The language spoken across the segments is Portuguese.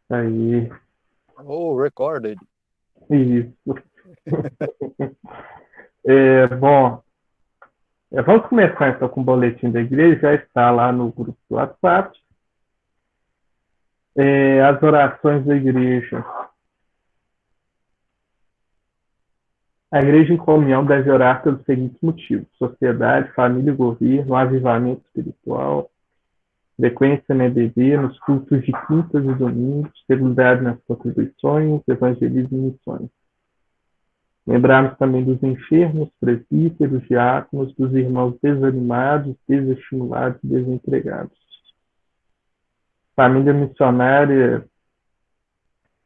Aí, Oh, recorded. isso. Bom, vamos começar então com o boletim da igreja, já está lá no grupo do WhatsApp. As orações da igreja. A igreja em comunhão deve orar pelos seguintes motivos: sociedade, família e governo, avivamento espiritual, frequência na EBD, nos cultos de quintas e domingos, regularidade nas contribuições, evangelismo e missões. Lembrarmos também dos enfermos, presbíteros, diáconos, dos irmãos desanimados, desestimulados e desempregados. Família missionária,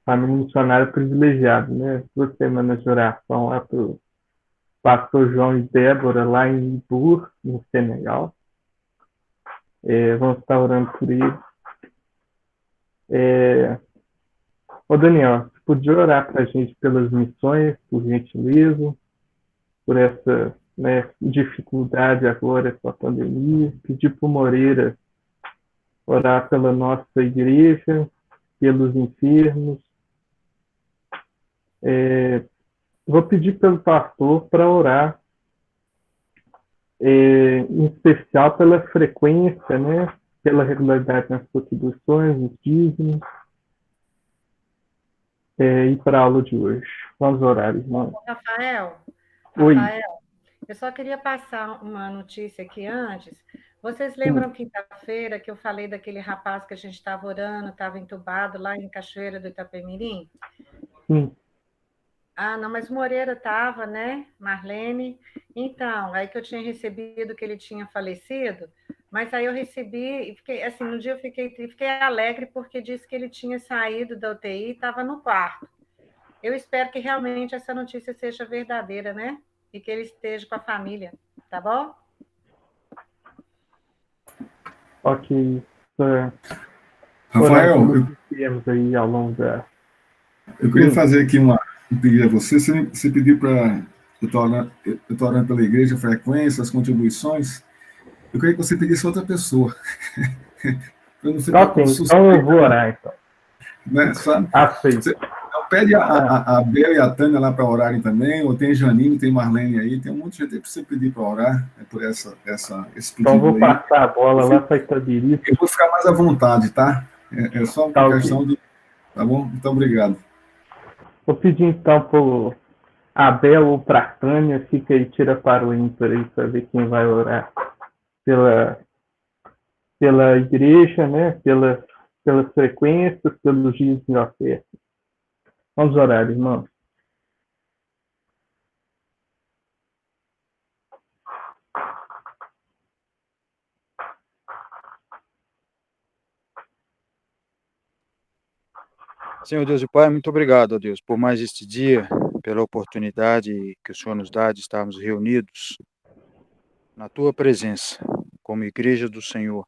família missionária privilegiada, né? 2 semanas de oração lá para o pastor João e Débora, lá em Ibur, no Senegal. Vamos estar orando por ele. Ô Daniel, você podia orar para a gente pelas missões, por gentileza, por essa, né, dificuldade agora com a pandemia, pedir para o Moreira orar pela nossa igreja, pelos enfermos. Vou pedir pelo pastor para orar, em especial pela frequência, né, pela regularidade nas contribuições, nos dízimos, e para a aula de hoje. Vamos orar, irmão. Rafael, Oi. Rafael, eu só queria passar uma notícia aqui antes. Vocês Sim, lembram quinta-feira que eu falei daquele rapaz que a gente estava orando, estava entubado lá em Cachoeira do Itapemirim? sim. Ah, não, mas Moreira estava, né, Marlene? Então, aí que eu tinha recebido que ele tinha falecido, mas aí eu recebi, e fiquei, assim, no dia eu fiquei alegre porque disse que ele tinha saído da UTI e estava no quarto. Eu espero que realmente essa notícia seja verdadeira, né? E que ele esteja com a família, tá bom? Ok. É, orando Rafael, pelos enfermos aí ao longo da. eu queria Sim, fazer aqui um pedido a você. Você pediu para. Eu estou orando pela igreja, frequência, as contribuições. Eu queria que você pedisse outra pessoa, para não ficar ok, com então eu suspeita, vou orar, então. né? Só, você, Aceito. então pede a Bel e a Tânia lá para orarem também, ou tem Janine, tem Marlene aí, tem um monte de gente aí para você pedir para orar, por esse Então eu pedido vou aí. passar a bola lá para Itabirito. Eu vou ficar mais à vontade, tá? É só Tá uma ok. questão de. Tá bom? Muito obrigado. Vou pedir então pro Abel ou pra Tânia, fica aí, tira para o ímpar aí para ver quem vai orar pela, pela igreja, né? Pelas frequências, pelos dias de oferta. Vamos orar, irmãos. Senhor Deus e Pai, muito obrigado, ó Deus, por mais este dia, pela oportunidade que o Senhor nos dá de estarmos reunidos na Tua presença, como igreja do Senhor,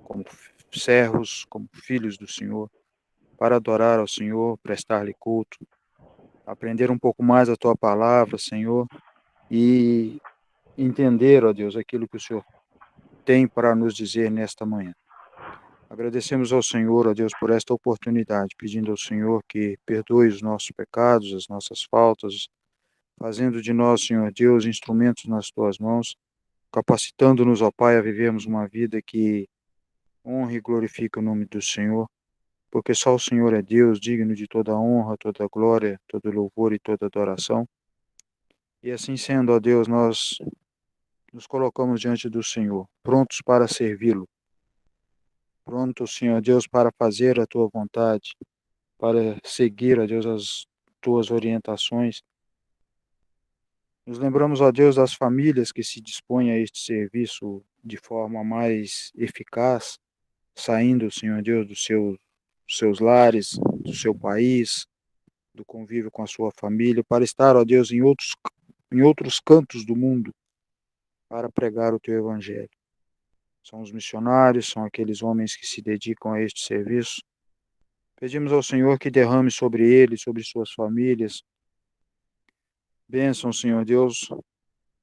como servos, como filhos do Senhor, para adorar ao Senhor, prestar-lhe culto, aprender um pouco mais a Tua palavra, Senhor, e entender, ó Deus, aquilo que o Senhor tem para nos dizer nesta manhã. Agradecemos ao Senhor, ó Deus, por esta oportunidade, pedindo ao Senhor que perdoe os nossos pecados, as nossas faltas, fazendo de nós, Senhor Deus, instrumentos nas tuas mãos, capacitando-nos, ó Pai, a vivermos uma vida que honre e glorifique o nome do Senhor, porque só o Senhor é Deus, digno de toda honra, toda glória, todo louvor e toda adoração. E assim sendo, ó Deus, nós nos colocamos diante do Senhor, prontos para servi-lo, prontos, Senhor Deus, para fazer a tua vontade, para seguir, ó Deus, as tuas orientações. Nos lembramos, ó Deus, das famílias que se dispõem a este serviço de forma mais eficaz, saindo, Senhor Deus, dos seus lares, do seu país, do convívio com a sua família, para estar, ó Deus, em outros cantos do mundo, para pregar o teu evangelho. São os missionários, são aqueles homens que se dedicam a este serviço. Pedimos ao Senhor que derrame sobre eles, sobre suas famílias, bênção, Senhor Deus,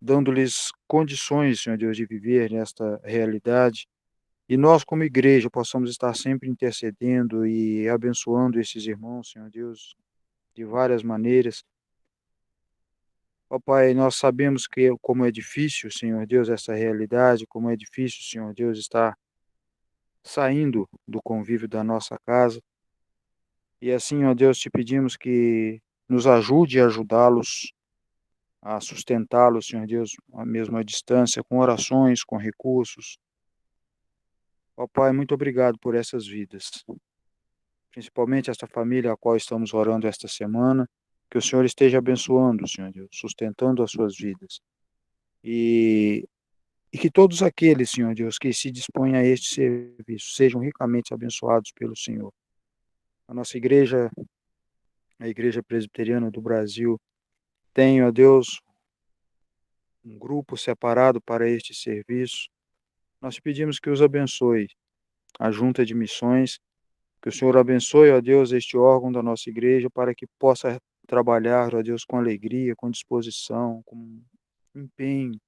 dando-lhes condições, Senhor Deus, de viver nesta realidade, E nós, como igreja, possamos estar sempre intercedendo e abençoando esses irmãos, Senhor Deus, de várias maneiras. Ó Pai, nós sabemos que como é difícil, Senhor Deus, essa realidade, como é difícil, Senhor Deus, estar saindo do convívio da nossa casa. E assim, ó Deus, te pedimos que nos ajude a ajudá-los, a sustentá-los, Senhor Deus, à mesma distância, com orações, com recursos. Ó Pai, muito obrigado por essas vidas, principalmente esta família a qual estamos orando esta semana, que o Senhor esteja abençoando, Senhor Deus, sustentando as suas vidas. E que todos aqueles, Senhor Deus, que se dispõem a este serviço, sejam ricamente abençoados pelo Senhor. A nossa igreja, a Igreja Presbiteriana do Brasil, tem, ó Deus, um grupo separado para este serviço. Nós pedimos que os abençoe, a Junta de Missões, que o Senhor abençoe, ó Deus, este órgão da nossa igreja, para que possa trabalhar, ó Deus, com alegria, com disposição, com empenho,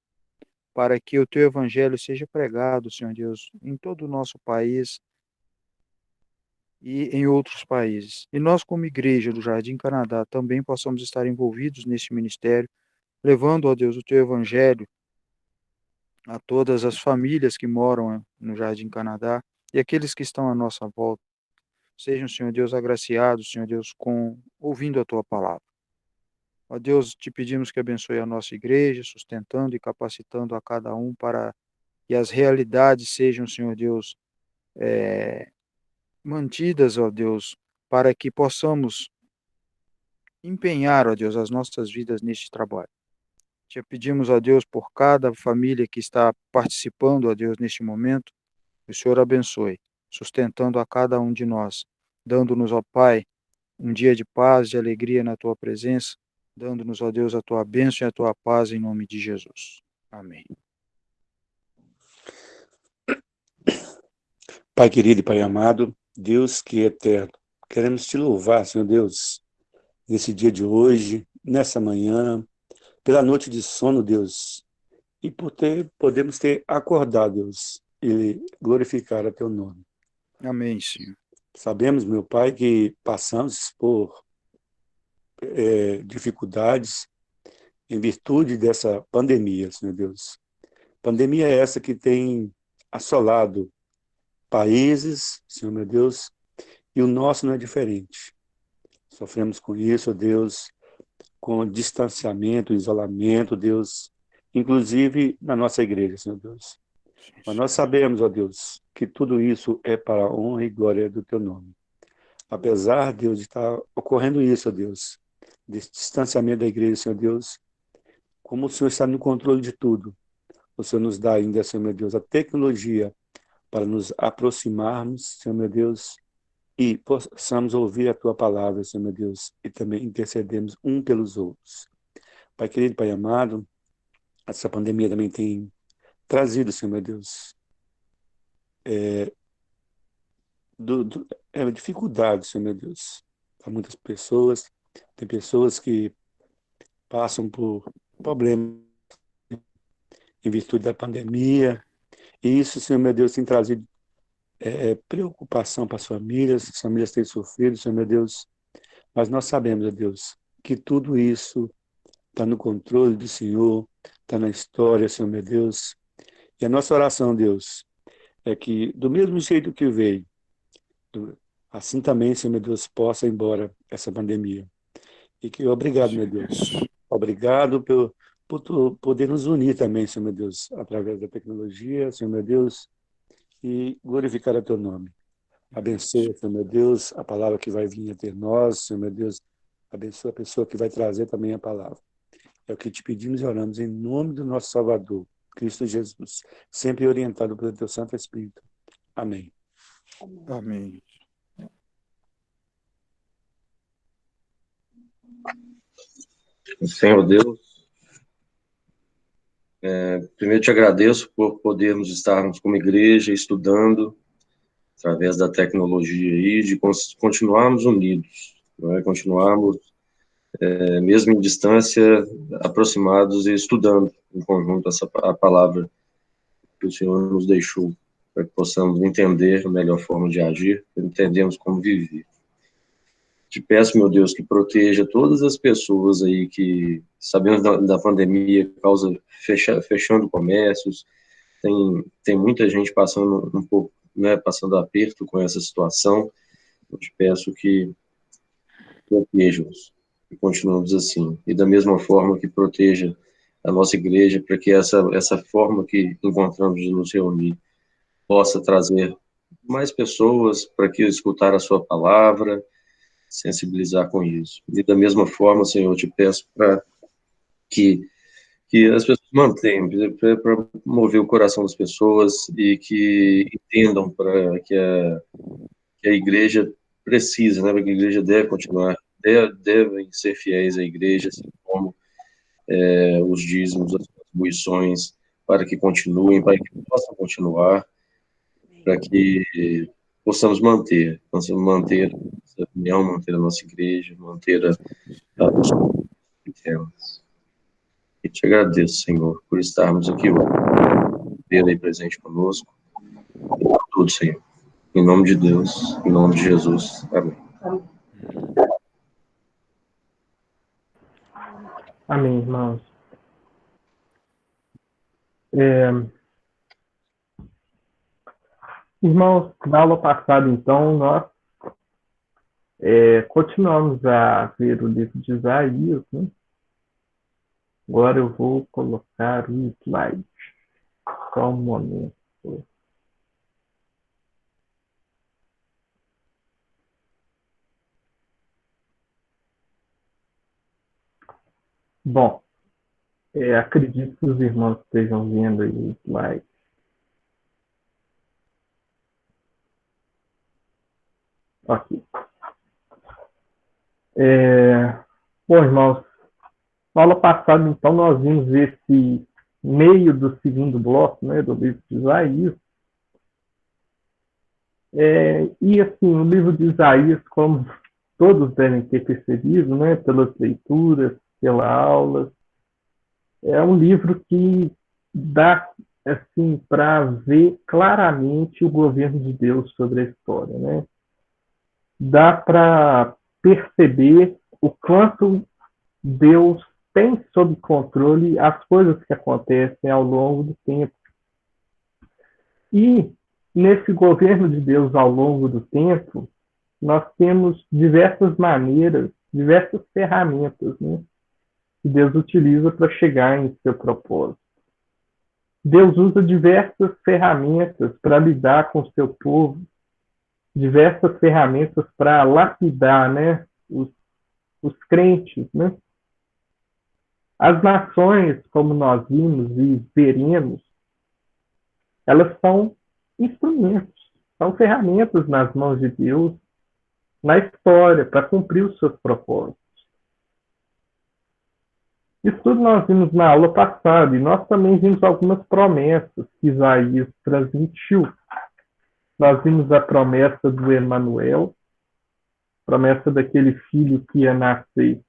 para que o teu evangelho seja pregado, Senhor Deus, em todo o nosso país e em outros países. E nós, como igreja do Jardim Canadá, também possamos estar envolvidos neste ministério, levando, ó Deus, o teu evangelho a todas as famílias que moram no Jardim Canadá e aqueles que estão à nossa volta. Sejam, Senhor Deus, agraciados, Senhor Deus, com ouvindo a tua palavra. Ó Deus, te pedimos que abençoe a nossa igreja, sustentando e capacitando a cada um para que as realidades sejam, Senhor Deus, mantidas, ó Deus, para que possamos empenhar, ó Deus, as nossas vidas neste trabalho. Te pedimos, ó Deus, por cada família que está participando, ó Deus, neste momento, que o Senhor abençoe, sustentando a cada um de nós, dando-nos, ó Pai, um dia de paz, de alegria na tua presença, dando-nos, ó Deus, a tua bênção e a tua paz em nome de Jesus. Amém. Pai querido e Pai amado, Deus que é eterno, queremos te louvar, Senhor Deus, nesse dia de hoje, nessa manhã, pela noite de sono, Deus, e podemos ter acordado, Deus, e glorificar a teu nome. Amém, Senhor. Sabemos, meu Pai, que passamos por dificuldades em virtude dessa pandemia, Senhor Deus. Pandemia é essa que tem assolado países, Senhor meu Deus, e o nosso não é diferente. Sofremos com isso, Deus, com distanciamento, isolamento, Deus, inclusive na nossa igreja, Senhor Deus. Mas nós sabemos, ó Deus, que tudo isso é para a honra e glória do teu nome. Apesar, Deus, de estar ocorrendo isso, ó Deus, desse distanciamento da igreja, Senhor Deus, como o Senhor está no controle de tudo, o Senhor nos dá ainda, Senhor meu Deus, a tecnologia para nos aproximarmos, Senhor meu Deus, e possamos ouvir a tua palavra, Senhor meu Deus, e também intercedemos um pelos outros. Pai querido, Pai amado, essa pandemia também tem trazido, Senhor meu Deus, dificuldades, Senhor meu Deus, para muitas pessoas. Tem pessoas que passam por problemas em virtude da pandemia, e isso, Senhor meu Deus, tem trazido preocupação para as famílias têm sofrido, Senhor meu Deus, mas nós sabemos, ó Deus, que tudo isso está no controle do Senhor, está na história, Senhor meu Deus, e a nossa oração, Deus, é que do mesmo jeito que veio, assim também, Senhor meu Deus, possa ir embora essa pandemia. E que obrigado, meu Deus, obrigado por tu poder nos unir também, Senhor meu Deus, através da tecnologia, Senhor meu Deus, e glorificar o teu nome. Abençoa, Senhor meu Deus, a palavra que vai vir até nós, Senhor meu Deus, abençoa a pessoa que vai trazer também a palavra. É o que te pedimos e oramos em nome do nosso Salvador, Cristo Jesus, sempre orientado pelo teu Santo Espírito. Amém. Amém. Senhor Deus, primeiro te agradeço por podermos estarmos como igreja estudando através da tecnologia aí, de continuarmos unidos, né? Continuarmos, mesmo em distância, aproximados e estudando em conjunto a palavra que o Senhor nos deixou. para que possamos entender a melhor forma de agir, entendemos como viver. Te peço, meu Deus, que proteja todas as pessoas aí que, sabendo da pandemia, causa fechando comércios, tem muita gente passando um pouco, né, passando aperto com essa situação. Eu te peço que proteja-os e continuemos assim. E da mesma forma que proteja a nossa igreja, para que essa forma que encontramos de nos reunir possa trazer mais pessoas para que escutar a sua palavra, sensibilizar com isso. E da mesma forma, Senhor, eu te peço para que as pessoas mantenham, para mover o coração das pessoas e que entendam para que a igreja precisa, né, que a igreja deve continuar, devem ser fiéis à igreja, assim como os dízimos, as contribuições, para que continuem, para que possam continuar, para que possamos manter a nossa união, manter a nossa igreja, manter os que temos. E te agradeço, Senhor, por estarmos aqui hoje, ter aí presente conosco, e por tudo, Senhor. Em nome de Deus, em nome de Jesus. Amém. Amém, irmãos. Irmãos, na aula passada, então, nós continuamos a ver o livro de Isaías, né? Agora eu vou colocar o slide. Só um momento. Bom, acredito que os irmãos estejam vendo aí o slide. Ok. Bom, irmãos, na aula passada, então, nós vimos esse meio do segundo bloco, né, do livro de Isaías. E, assim, o livro de Isaías, como todos devem ter percebido, né, pelas leituras, pela aula, é um livro que dá, assim, para ver claramente o governo de Deus sobre a história, né? Dá para perceber o quanto Deus tem sob controle as coisas que acontecem ao longo do tempo. E nesse governo de Deus ao longo do tempo, nós temos diversas maneiras, diversas ferramentas, né, que Deus utiliza para chegar em seu propósito. Deus usa diversas ferramentas para lidar com o seu povo, diversas ferramentas para lapidar, né, os crentes, né? As nações, como nós vimos e veremos, elas são instrumentos, são ferramentas nas mãos de Deus na história para cumprir os seus propósitos. Isso tudo nós vimos na aula passada e nós também vimos algumas promessas que Isaías transmitiu. Nós vimos a promessa do Emanuel, promessa daquele filho que ia nascer.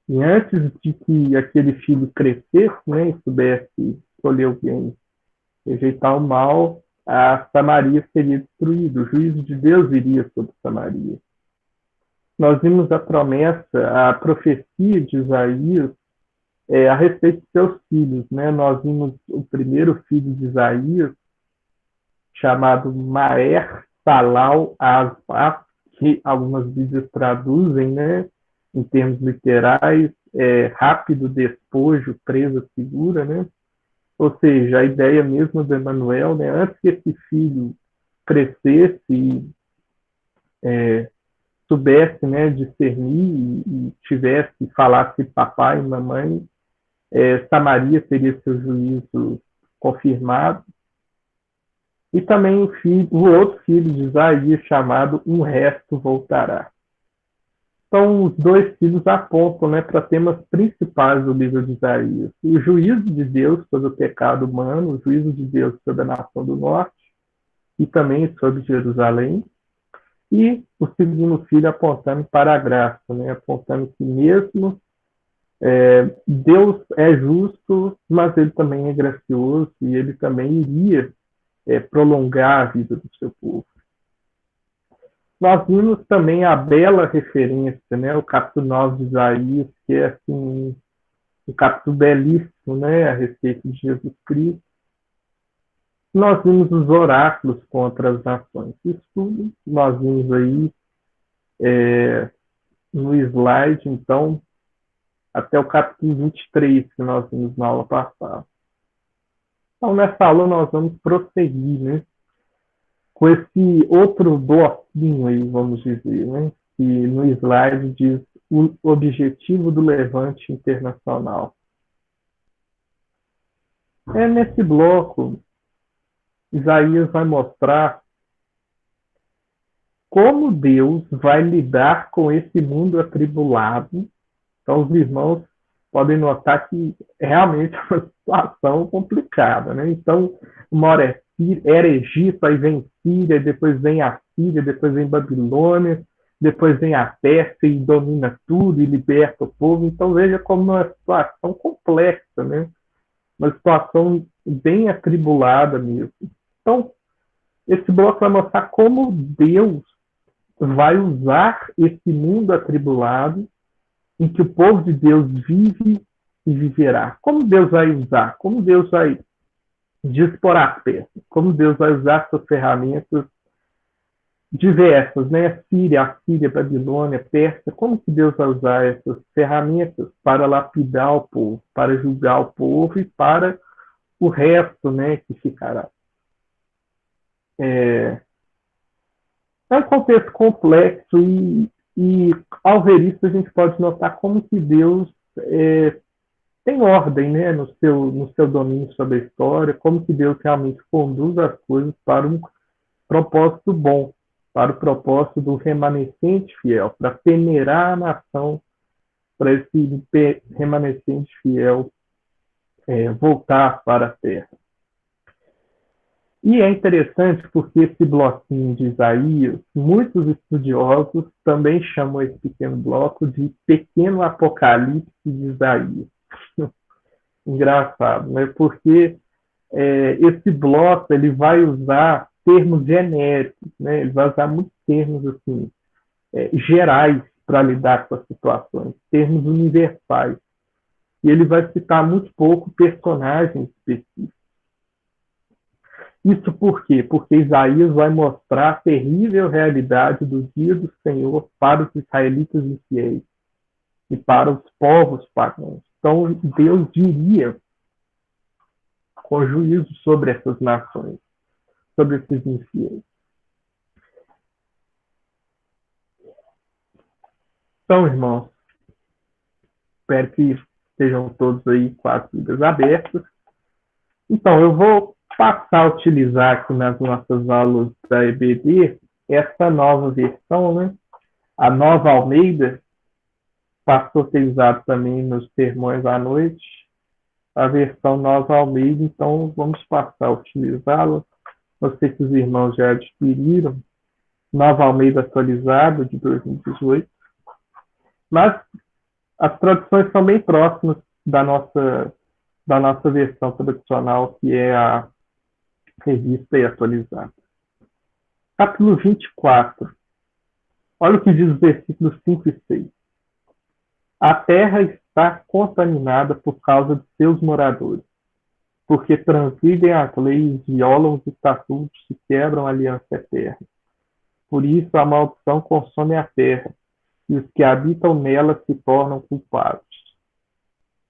E antes de que aquele filho crescesse, né, e soubesse escolher o bem, rejeitar o mal, a Samaria seria destruída, o juízo de Deus iria sobre Samaria. Nós vimos a promessa, a profecia de Isaías a respeito de seus filhos, né? Nós vimos o primeiro filho de Isaías, chamado Maer Salal Asbaf, que algumas Bíblias traduzem, né, em termos literais, rápido despojo, presa segura, né? Ou seja, a ideia mesmo do Emanuel, né, antes que esse filho crescesse e soubesse, né, discernir e tivesse, falasse papai e mamãe, Samaria teria seu juízo confirmado. E também o outro filho de Isaías, chamado Um Resto Voltará. Então, os dois filhos apontam, né, para temas principais do livro de Isaías. O juízo de Deus sobre o pecado humano, o juízo de Deus sobre a nação do norte e também sobre Jerusalém. E o segundo filho apontando para a graça, né, apontando que mesmo Deus é justo, mas ele também é gracioso e ele também iria prolongar a vida do seu povo. Nós vimos também a bela referência, né, o capítulo 9 de Isaías, que é assim, um capítulo belíssimo, né, a respeito de Jesus Cristo. Nós vimos os oráculos contra as nações. Isso tudo nós vimos aí no slide, então, até o capítulo 23, que nós vimos na aula passada. Então, nessa aula nós vamos prosseguir, né, com esse outro bloquinho aí, vamos dizer, né, que no slide diz o objetivo do levante internacional. Nesse bloco, Isaías vai mostrar como Deus vai lidar com esse mundo atribulado. Então, os irmãos podem notar que realmente é uma situação complicada, né? Então, uma hora era Egito, aí vem Síria, depois vem a Síria, depois vem Babilônia, depois vem a Pérsia e domina tudo e liberta o povo. Então, veja como é uma situação complexa, né? Uma situação bem atribulada mesmo. Então, esse bloco vai mostrar como Deus vai usar esse mundo atribulado em que o povo de Deus vive e viverá. Como Deus vai usar? Como Deus vai dispor as peças? Como Deus vai usar suas ferramentas diversas, né? A Síria, Babilônia, Pérsia. Como que Deus vai usar essas ferramentas para lapidar o povo, para julgar o povo e para o resto, né, que ficará? É um contexto complexo e ao ver isso a gente pode notar como que Deus tem ordem, né, no seu domínio sobre a história, como que Deus realmente conduz as coisas para um propósito bom, para o propósito do remanescente fiel, para peneirar a nação, para esse remanescente fiel voltar para a terra. E é interessante porque esse bloquinho de Isaías, muitos estudiosos também chamam esse pequeno bloco de pequeno apocalipse de Isaías. Engraçado, né? Porque esse bloco ele vai usar termos genéricos, né? Ele vai usar muitos termos assim, gerais para lidar com as situações, termos universais. E ele vai citar muito pouco personagens específicos. Isso por quê? Porque Isaías vai mostrar a terrível realidade do dia do Senhor para os israelitas infiéis e para os povos pagãos. Então, Deus diria com juízo sobre essas nações, sobre esses infiéis. Então, irmãos, espero que estejam todos aí com as Bíblias abertas. Então, eu vou passar a utilizar aqui nas nossas aulas da EBD essa nova versão, né? A Nova Almeida, passou a ser usado também nos sermões à noite, a versão Nova Almeida, então vamos passar a utilizá-la. Eu sei que os irmãos já adquiriram, Nova Almeida atualizada de 2018, mas as traduções são bem próximas da nossa versão tradicional, que é a revista e atualizada. Capítulo 24. Olha o que diz os versículos 5 e 6. A terra está contaminada por causa de seus moradores, porque transgridem as leis, violam os estatutos e quebram a aliança eterna. Por isso a maldição consome a terra, e os que habitam nela se tornam culpados.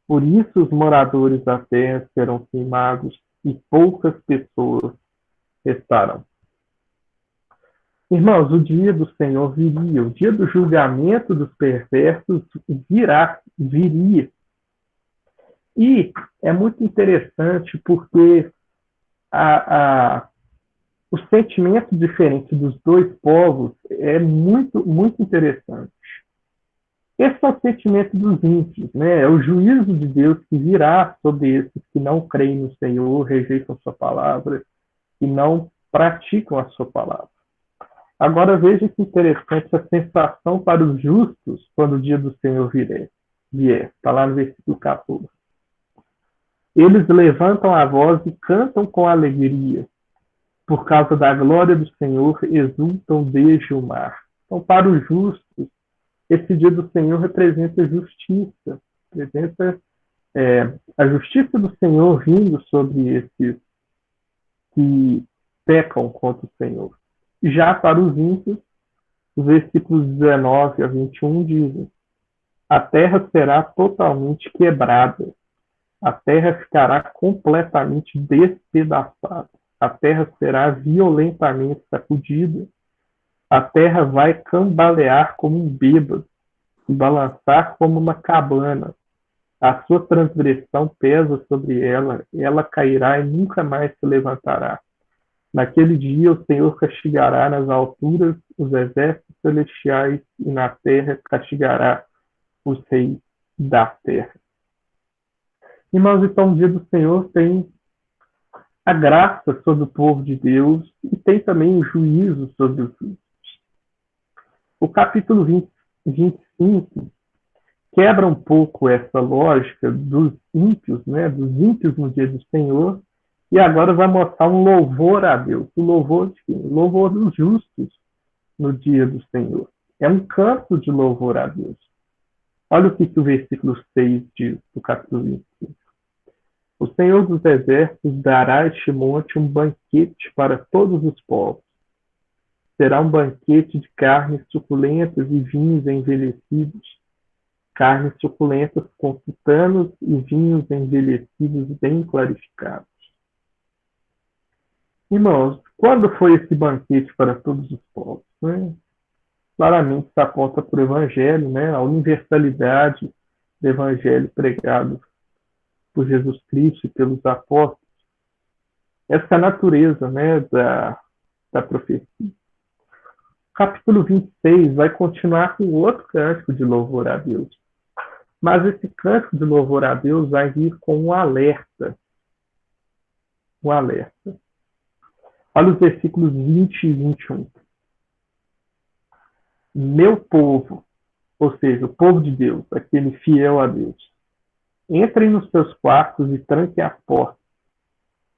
Por isso os moradores da terra serão queimados e poucas pessoas restarão. Irmãos, o dia do Senhor viria, o dia do julgamento dos perversos viria. E é muito interessante porque o sentimento diferente dos dois povos é muito, muito interessante. Esse é o sentimento dos ímpios, né? É o juízo de Deus que virá sobre esses que não creem no Senhor, rejeitam sua palavra e não praticam a sua palavra. Agora veja que interessante a sensação para os justos quando o dia do Senhor vier. Está lá no versículo 14. Eles levantam a voz e cantam com alegria. por causa da glória do Senhor, exultam desde o mar. Então, para os justos, esse dia do Senhor representa justiça, representa a justiça do Senhor vindo sobre esses que pecam contra o Senhor. Já para os ímpios, os versículos 19 a 21 dizem: a terra será totalmente quebrada, a terra ficará completamente despedaçada, a terra será violentamente sacudida, a terra vai cambalear como um bêbado e balançar como uma cabana. A sua transgressão pesa sobre ela, ela cairá e nunca mais se levantará. Naquele dia o Senhor castigará nas alturas os exércitos celestiais e na terra castigará os reis da terra. Irmãos, então o dia do Senhor tem a graça sobre o povo de Deus e tem também o juízo sobre os justos. O capítulo 25 quebra um pouco essa lógica dos ímpios, né, dos ímpios no dia do Senhor, e agora vai mostrar um louvor a Deus. O louvor de quem? O louvor dos justos no dia do Senhor. É um canto de louvor a Deus. Olha o que o versículo 6 diz do capítulo 25. O Senhor dos Exércitos dará a este monte um banquete para todos os povos. Será um banquete de carnes suculentas e vinhos envelhecidos, carnes suculentas com tutanos e vinhos envelhecidos bem clarificados. Irmãos, quando foi esse banquete para todos os povos? Né? Claramente se aponta para o Evangelho, né? A universalidade do Evangelho pregado por Jesus Cristo e pelos apóstolos. Essa é a natureza, né, da profecia. O capítulo 26 vai continuar com outro cântico de louvor a Deus. Mas esse cântico de louvor a Deus vai vir com um alerta. Um alerta. Olha os versículos 20 e 21. Meu povo, ou seja, o povo de Deus, aquele fiel a Deus, entrem nos seus quartos e tranquem as portas.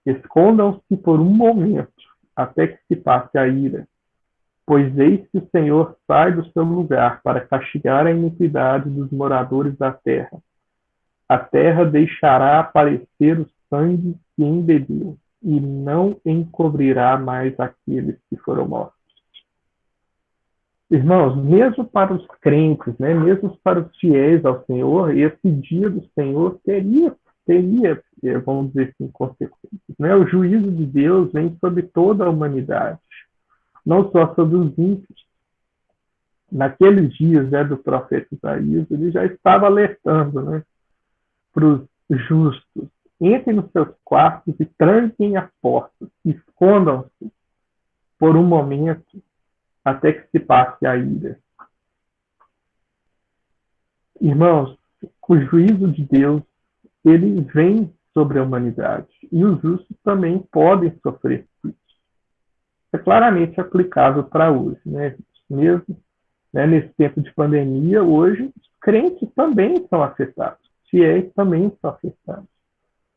Escondam-se por um momento, até que se passe a ira. Pois eis que o Senhor sai do seu lugar para castigar a iniquidade dos moradores da terra. A terra deixará aparecer o sangue que embebeu, e não encobrirá mais aqueles que foram mortos. Irmãos, mesmo para os crentes, né, mesmo para os fiéis ao Senhor, esse dia do Senhor teria vamos dizer assim, consequências. Né? O juízo de Deus vem sobre toda a humanidade, não só sobre os ímpios. Naqueles dias, né, do profeta Isaías, ele já estava alertando, né, para os justos. Entrem nos seus quartos e tranquem as portas, escondam-se por um momento até que se passe a ira. Irmãos, o juízo de Deus, ele vem sobre a humanidade, e os justos também podem sofrer isso. É claramente aplicável para hoje, né? Mesmo, né, nesse tempo de pandemia, hoje, os crentes também são afetados, os fiéis também são afetados.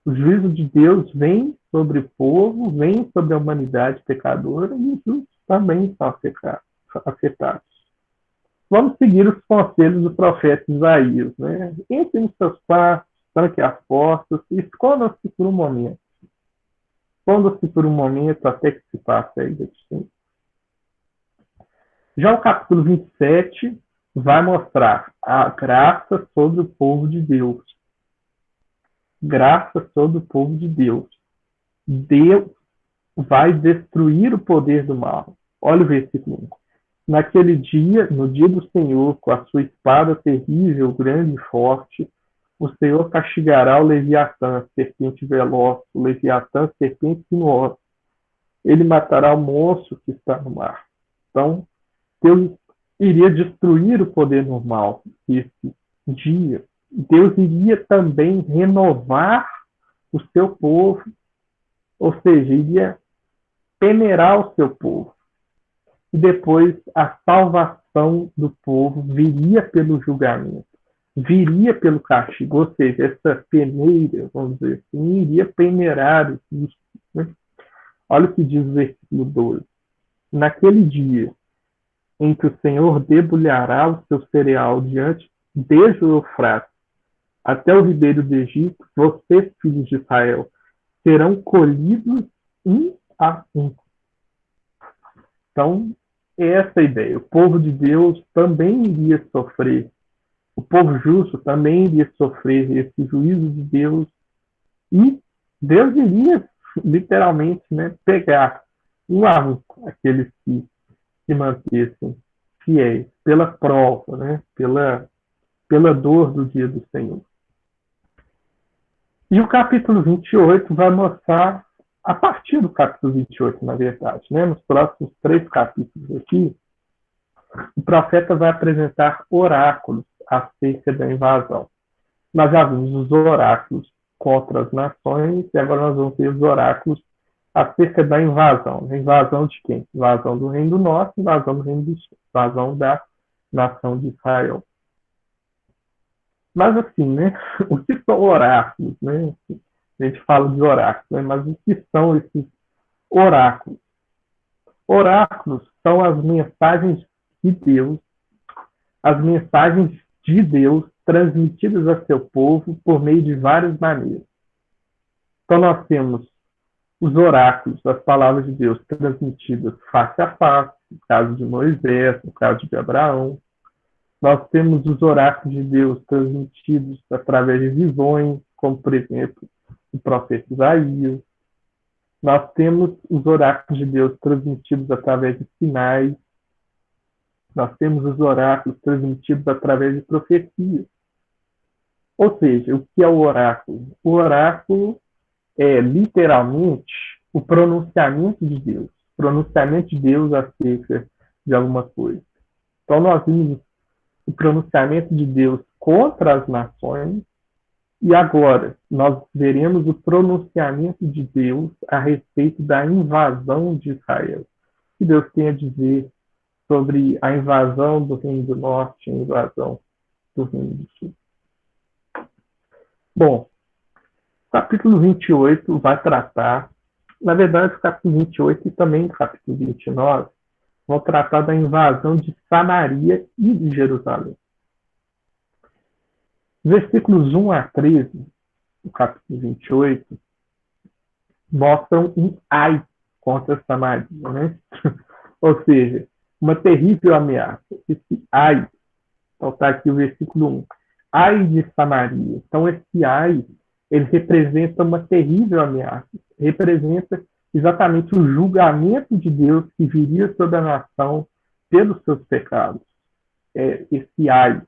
O juízo de Deus vem sobre o povo, vem sobre a humanidade pecadora, e os justos também são afetados. Vamos seguir os conselhos do profeta Isaías, né? Entrem nos seus quartos, tranquem as portas, escondam-se por um momento. Escondam-se por um momento até que se passe a ira de Senhor. Já o capítulo 27 vai mostrar a graça sobre o povo de Deus. Graça sobre o povo de Deus. Deus vai destruir o poder do mal. Olha o versículo 1. Naquele dia, no dia do Senhor, com a sua espada terrível, grande e forte, o Senhor castigará o Leviatã, serpente veloz, o Leviatã, serpente sinuosa. Ele matará o monstro que está no mar. Então, Deus iria destruir o poder normal nesse dia. Deus iria também renovar o seu povo, ou seja, iria peneirar o seu povo. E depois a salvação do povo viria pelo julgamento, viria pelo castigo, ou seja, essa peneira, vamos dizer assim, iria peneirar os justos, né? Olha o que diz o versículo 12. Naquele dia em que o Senhor debulhará o seu cereal desde o Eufrates até o ribeiro do Egito, vocês, filhos de Israel, serão colhidos um a um. Então, essa é a ideia. O povo de Deus também iria sofrer. O povo justo também iria sofrer esse juízo de Deus. E Deus iria, literalmente, né, pegar um a um aqueles que se mantessem fiéis pela prova, né, pela dor do dia do Senhor. E o capítulo 28 vai mostrar, a partir do capítulo 28, na verdade, né, nos próximos 3 capítulos aqui, o profeta vai apresentar oráculos acerca da invasão. Nós já vimos os oráculos contra as nações e agora nós vamos ver os oráculos acerca da invasão. A invasão de quem? Invasão do Reino do Norte, invasão do Reino do Sul, invasão da nação de Israel. Mas assim, né? O que são oráculos, né? A gente fala de oráculos, né? Mas o que são esses oráculos? Oráculos são as mensagens de Deus, as mensagens de Deus transmitidas a seu povo por meio de várias maneiras. Então nós temos os oráculos, as palavras de Deus transmitidas face a face, no caso de Moisés, no caso de Abraão. Nós temos os oráculos de Deus transmitidos através de visões, como, por exemplo, o profeta Isaías. Nós temos os oráculos de Deus transmitidos através de sinais. Nós temos os oráculos transmitidos através de profecias. Ou seja, o que é o oráculo? O oráculo é, literalmente, o pronunciamento de Deus. O pronunciamento de Deus acerca de alguma coisa. Então, nós vimos o pronunciamento de Deus contra as nações e agora nós veremos o pronunciamento de Deus a respeito da invasão de Israel. O que Deus tem a dizer sobre a invasão do Reino do Norte, a invasão do Reino do Sul. Bom, o capítulo 28 vai tratar, na verdade, o capítulo 28 e também o capítulo 29 vão tratar da invasão de Samaria e de Jerusalém. Versículos 1 a 13, do capítulo 28, mostram um ai contra Samaria, né? Ou seja, uma terrível ameaça. Esse ai, então está aqui o versículo 1. Ai de Samaria. Então esse ai, ele representa uma terrível ameaça. Representa exatamente o julgamento de Deus que viria sobre a nação pelos seus pecados. Esse ai.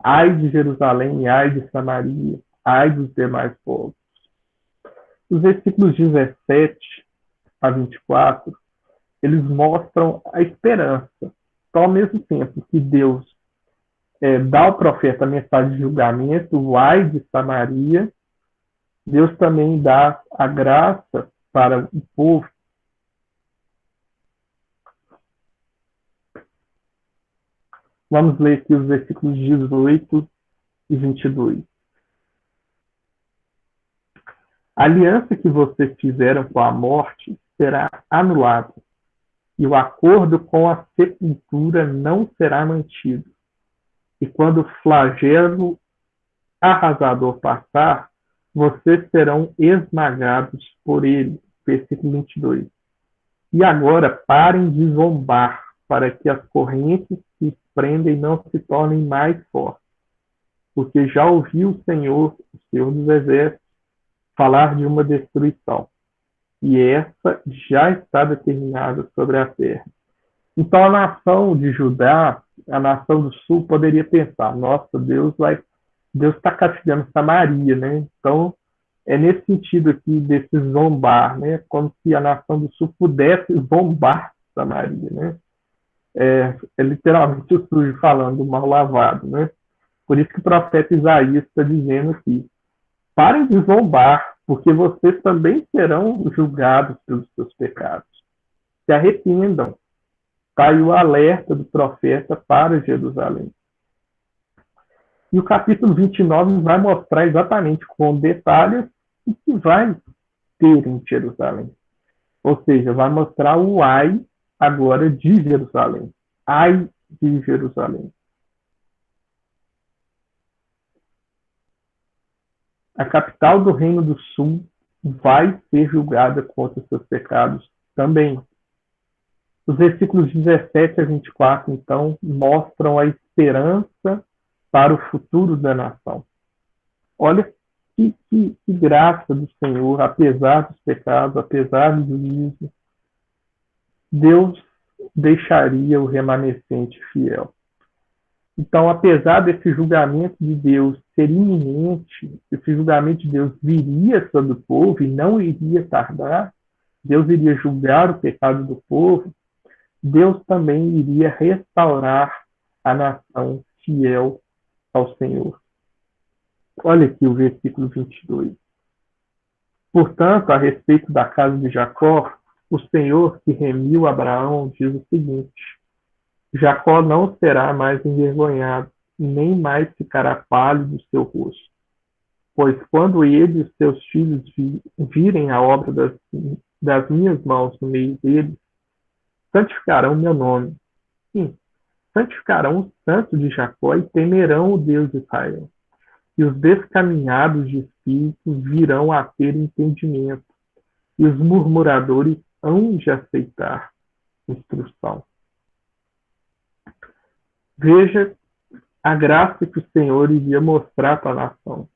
Ai de Jerusalém, ai de Samaria, ai dos demais povos. Os versículos 17 a 24, eles mostram a esperança. Então, ao mesmo tempo que Deus dá ao profeta a mensagem de julgamento, o ai de Samaria, Deus também dá a graça para o povo. Vamos ler aqui os versículos 18 e 22. A aliança que vocês fizeram com a morte será anulada, e o acordo com a sepultura não será mantido. E quando o flagelo arrasador passar, vocês serão esmagados por ele. Versículo 22. E agora parem de zombar, para que as correntes que os prendem não se tornem mais fortes. Porque já ouviu o Senhor dos Exércitos, falar de uma destruição. E essa já está determinada sobre a terra. Então a nação de Judá, a nação do sul, poderia pensar, nossa, Deus está castigando Samaria, né? Então é nesse sentido aqui desse zombar, né? Como se a nação do sul pudesse zombar Samaria, né? É literalmente o sujo falando, mal lavado, né? Por isso que o profeta Isaías está dizendo aqui, parem de zombar, porque vocês também serão julgados pelos seus pecados. Se arrependam. Está aí o alerta do profeta para Jerusalém. E o capítulo 29 vai mostrar exatamente com detalhes o que vai ter em Jerusalém. Ou seja, vai mostrar o ai agora de Jerusalém. Ai de Jerusalém. A capital do Reino do Sul vai ser julgada contra seus pecados também. Os versículos 17 a 24, então, mostram a esperança para o futuro da nação. Olha que graça do Senhor, apesar dos pecados, apesar do juízo, Deus deixaria o remanescente fiel. Então, apesar desse julgamento de Deus ser iminente, esse julgamento de Deus viria sobre o povo e não iria tardar, Deus iria julgar o pecado do povo, Deus também iria restaurar a nação fiel ao Senhor. Olha aqui o versículo 22. Portanto, a respeito da casa de Jacó, o Senhor que remiu Abraão diz o seguinte: Jacó não será mais envergonhado, nem mais ficará pálido o seu rosto. Pois quando ele e os seus filhos virem a obra das minhas mãos no meio deles, santificarão meu nome. Sim, santificarão o santo de Jacó e temerão o Deus de Israel. E os descaminhados de espírito virão a ter entendimento, e os murmuradores hão de aceitar instrução. Veja a graça que o Senhor iria mostrar para a nação.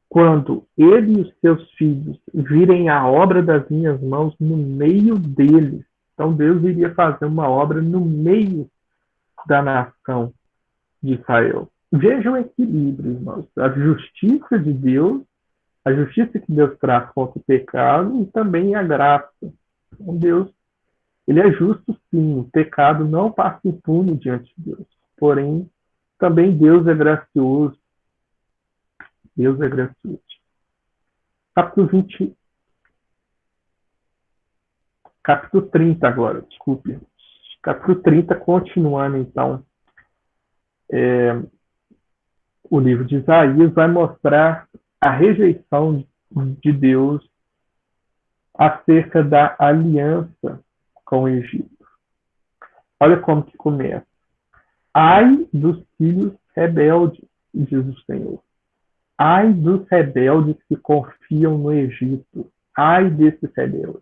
Quando ele e os seus filhos virem a obra das minhas mãos no meio deles, então Deus iria fazer uma obra no meio da nação de Israel. Veja o equilíbrio, irmãos. A justiça de Deus, a justiça que Deus traz contra o pecado e também a graça. Então, Deus, ele é justo sim, o pecado não passa impune diante de Deus. Porém, também Deus é gracioso. Deus é gracioso. Capítulo 30 agora, desculpe. Capítulo 30, continuando então. O livro de Isaías vai mostrar a rejeição de Deus acerca da aliança com o Egito. Olha como que começa. Ai dos filhos rebeldes, diz o Senhor. Ai dos rebeldes que confiam no Egito. Ai desses rebeldes.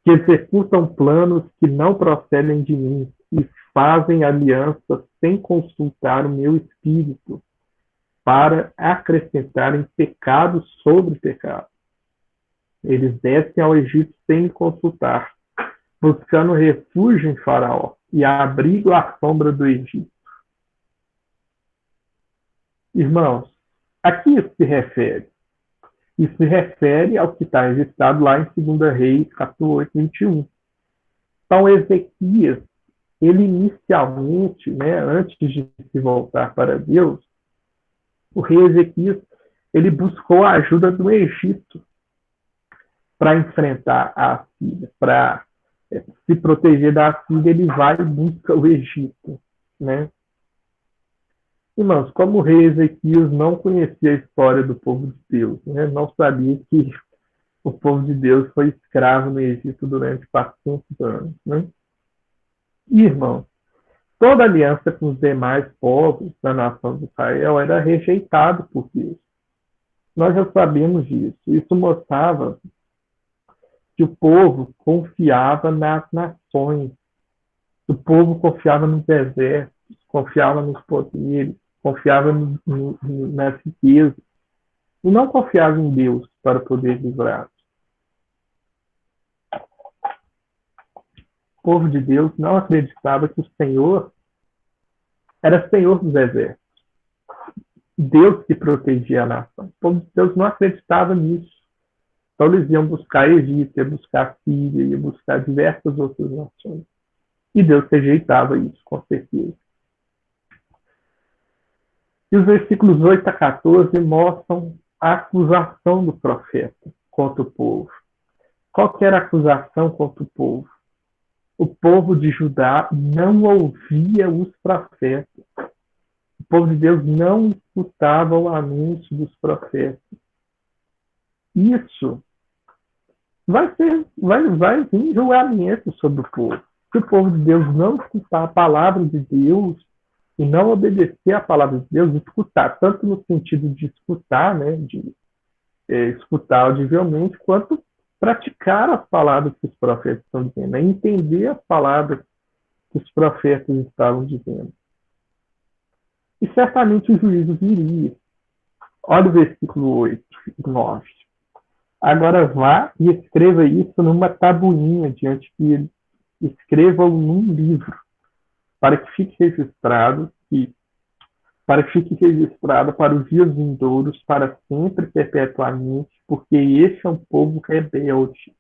Que executam planos que não procedem de mim e fazem aliança sem consultar o meu espírito para acrescentarem pecado sobre pecado. Eles descem ao Egito sem me consultar, buscando refúgio em Faraó e abrigo à sombra do Egito. Irmãos, a que isso se refere? Isso se refere ao que está registrado lá em 2 Reis, capítulo 8, 21. Então, Ezequias, ele inicialmente, antes de se voltar para Deus, o rei Ezequias, ele buscou a ajuda do Egito para enfrentar a Assíria, para se proteger da Assíria, ele vai e busca o Egito, Irmãos, como o rei Ezequias não conhecia a história do povo de Deus, não sabia que o povo de Deus foi escravo no Egito durante 400 anos, Irmãos, toda aliança com os demais povos da nação de Israel era rejeitada por Deus. Nós já sabemos disso. Isso mostrava que o povo confiava nas nações. O povo confiava nos exércitos, confiava nos poderes, confiava nas riquezas. E não confiava em Deus para poder livrar. O povo de Deus não acreditava que o Senhor era Senhor dos exércitos. Deus que protegia a nação. O povo de Deus não acreditava nisso. Então eles iam buscar Egito, iam buscar Síria, iam buscar diversas outras nações. E Deus rejeitava isso, com certeza. E os versículos 8 a 14 mostram a acusação do profeta contra o povo. Qual que era a acusação contra o povo? O povo de Judá não ouvia os profetas. O povo de Deus não escutava o anúncio dos profetas. isso vai vir julgamento sobre o povo. Se o povo de Deus não escutar a palavra de Deus e não obedecer a palavra de Deus, escutar, tanto no sentido de escutar, né, de escutar audivelmente, quanto praticar as palavras que os profetas estão dizendo, né, entender as palavras que os profetas estavam dizendo. E certamente o juízo viria. Olha o versículo 8, 9. Agora vá e escreva isso numa tabuinha diante dele. Escreva-o num livro, para que fique registrado para os dias vindouros, para sempre, perpetuamente, porque este é um povo rebelde.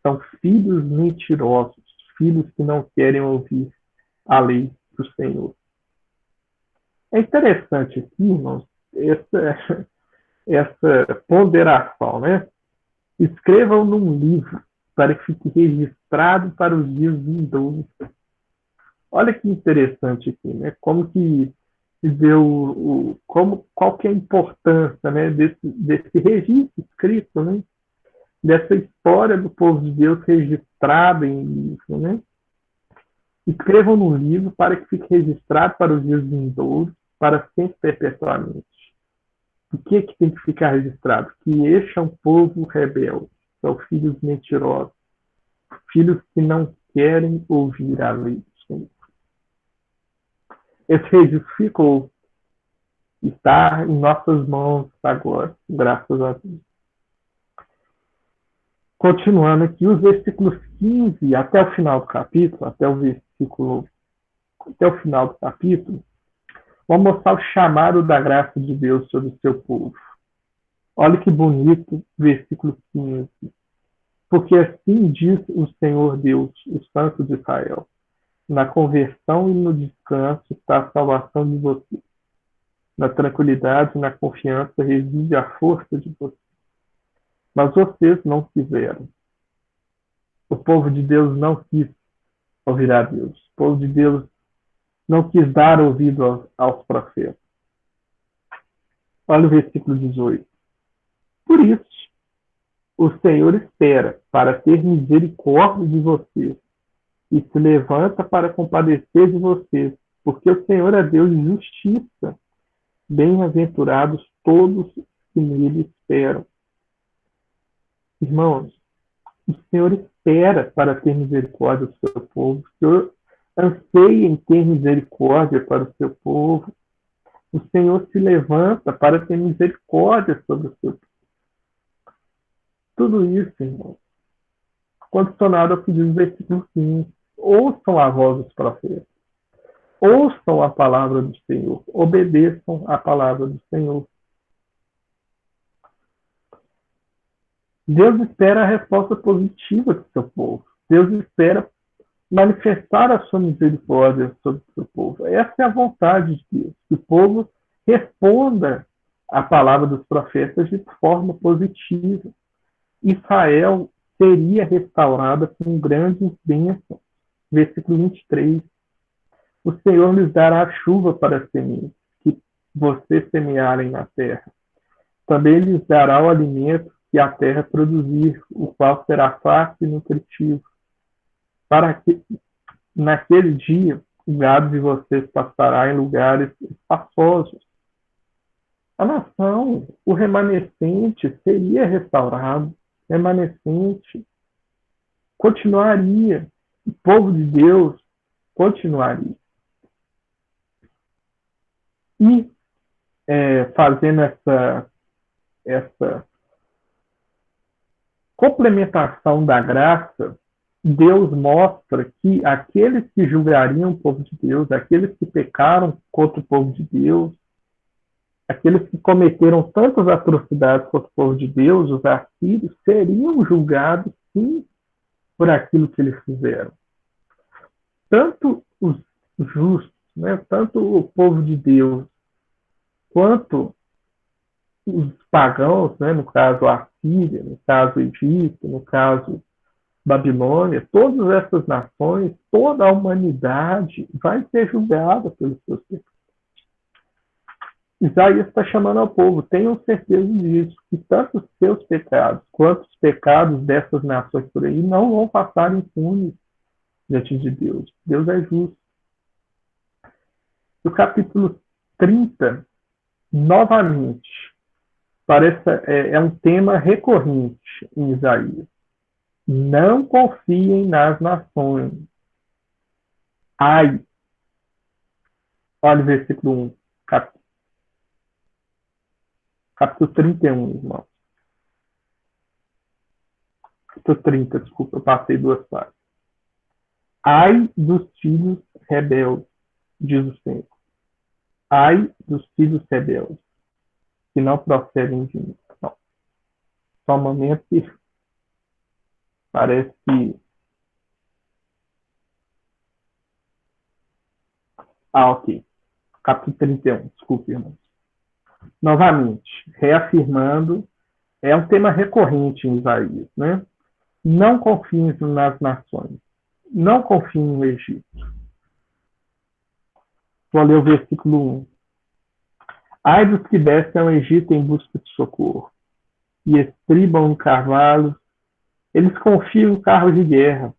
São filhos mentirosos, filhos que não querem ouvir a lei do Senhor. É interessante aqui, irmãos, essa ponderação, né? Escrevam num livro para que fique registrado para os dias vindouros. Olha que interessante aqui, né? Como que se vê qual que é a importância, né, desse registro escrito, né? Dessa história do povo de Deus registrada em livro, né? Escrevam no livro para que fique registrado para os dias vindouros, para sempre perpetuamente. O que tem que ficar registrado? Que este é um povo rebelde, são filhos mentirosos, filhos que não querem ouvir a lei do Senhor. Esse registro está em nossas mãos agora, graças a Deus. Continuando aqui, os versículos 15 até o final do capítulo, até o final do capítulo, vão mostrar o chamado da graça de Deus sobre o seu povo. Olha que bonito, versículo 15. Porque assim diz o Senhor Deus, o Santo de Israel: na conversão e no descanso está a salvação de vocês. Na tranquilidade e na confiança reside a força de vocês. Mas vocês não quiseram. O povo de Deus não quis ouvir a Deus. O povo de Deus não quis dar ouvido aos profetas. Olha o versículo 18. Por isso, o Senhor espera para ter misericórdia de vocês e se levanta para compadecer de vocês, porque o Senhor é Deus de justiça. Bem-aventurados todos que nele esperam. Irmãos, o Senhor espera para ter misericórdia do seu povo. O Senhor anseia em ter misericórdia para o seu povo. O Senhor se levanta para ter misericórdia sobre o seu povo. Tudo isso, irmãos, condicionado ao que diz o versículo 15. Ouçam a voz dos profetas. Ouçam a palavra do Senhor. Obedeçam a palavra do Senhor. Deus espera a resposta positiva do seu povo. Deus espera manifestar a sua misericórdia sobre o seu povo. Essa é a vontade de Deus. Que o povo responda à palavra dos profetas de forma positiva. Israel seria restaurada com grandes bênçãos. Versículo 23. O Senhor lhes dará a chuva para as sementes que vocês semearem na terra. Também lhes dará o alimento que a terra produzir, o qual será farto e nutritivo. Para que, naquele dia, o gado de vocês passará em lugares espaçosos. A nação, o remanescente, seria restaurado. Remanescente continuaria. O povo de Deus continuaria. E fazendo essa complementação da graça, Deus mostra que aqueles que julgariam o povo de Deus, aqueles que pecaram contra o povo de Deus, aqueles que cometeram tantas atrocidades contra o povo de Deus, os assírios, seriam julgados, sim, por aquilo que eles fizeram. Tanto os justos, né, tanto o povo de Deus, quanto os pagãos, né, no caso a Síria, no caso o Egito, no caso Babilônia, todas essas nações, toda a humanidade vai ser julgada pelos seus pecados. Isaías está chamando ao povo, tenham certeza disso, que tanto os seus pecados quanto os pecados dessas nações por aí não vão passar impunes diante de Deus. Deus é justo. No capítulo 30, novamente, parece é um tema recorrente em Isaías. Não confiem nas nações. Ai. Olha o versículo 1, capítulo 31, irmão. Capítulo 30, desculpa, eu passei 2 páginas. Ai dos filhos rebeldes, diz o Senhor. Ai dos filhos rebeldes, que não procedem de mim. Não. Só um momento que parece que... ok. Capítulo 31, desculpe, irmãos. Novamente, reafirmando, é um tema recorrente em Isaías, né? Não confiem nas nações. Não confiem no Egito. Vou ler o versículo 1. Ai dos que descem ao Egito em busca de socorro, e estribam em cavalos. Eles confiam em carros de guerra,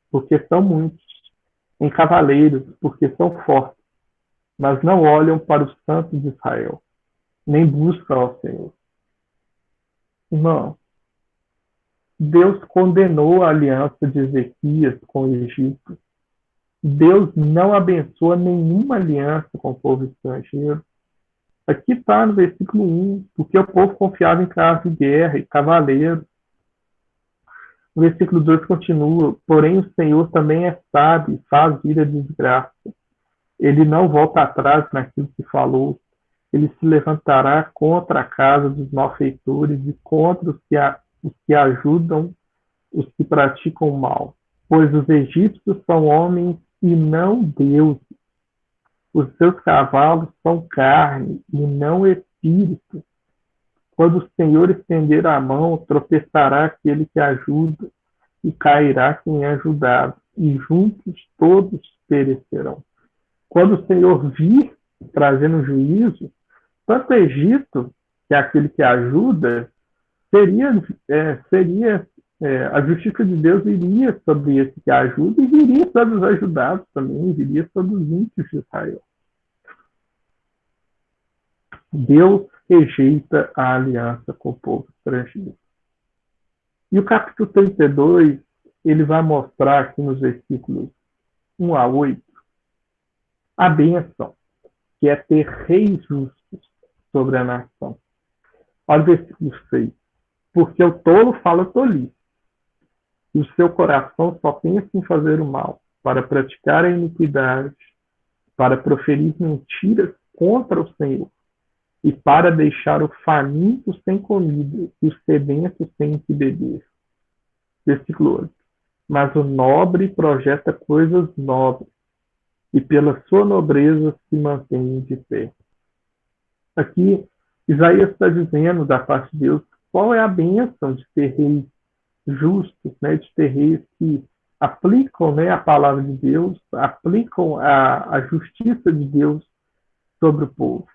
porque são muitos, em cavaleiros, porque são fortes, mas não olham para os santos de Israel, nem buscam ao Senhor. Irmão, Deus condenou a aliança de Ezequias com o Egito. Deus não abençoa nenhuma aliança com o povo estrangeiro. Aqui está no versículo 1, porque o povo confiava em carros de guerra e cavaleiros. O versículo 2 continua, porém o Senhor também é sábio e faz vir a desgraça. Ele não volta atrás naquilo que falou. Ele se levantará contra a casa dos malfeitores e contra os que ajudam os que praticam o mal. Pois os egípcios são homens e não deuses. Os seus cavalos são carne e não espírito. Quando o Senhor estender a mão, tropeçará aquele que ajuda e cairá quem é ajudado, e juntos todos perecerão. Quando o Senhor vir trazendo juízo, tanto o Egito, que é aquele que ajuda, a justiça de Deus iria sobre esse que ajuda e viria sobre os ajudados também, viria sobre os ímpios de Israel. Deus rejeita a aliança com o povo estrangeiro. E o capítulo 32, ele vai mostrar aqui nos versículos 1 a 8, a bênção, que é ter reis justos sobre a nação. Olha o versículo 6. Porque o tolo fala tolice, e o seu coração só pensa em fazer o mal, para praticar a iniquidade, para proferir mentiras contra o Senhor, e para deixar o faminto sem comida, e o sedento sem que beber. Versículo 8. Mas o nobre projeta coisas nobres, e pela sua nobreza se mantém de pé. Aqui, Isaías está dizendo da parte de Deus qual é a bênção de ter reis justos, né, de ter reis que aplicam, né, a palavra de Deus, aplicam a justiça de Deus sobre o povo.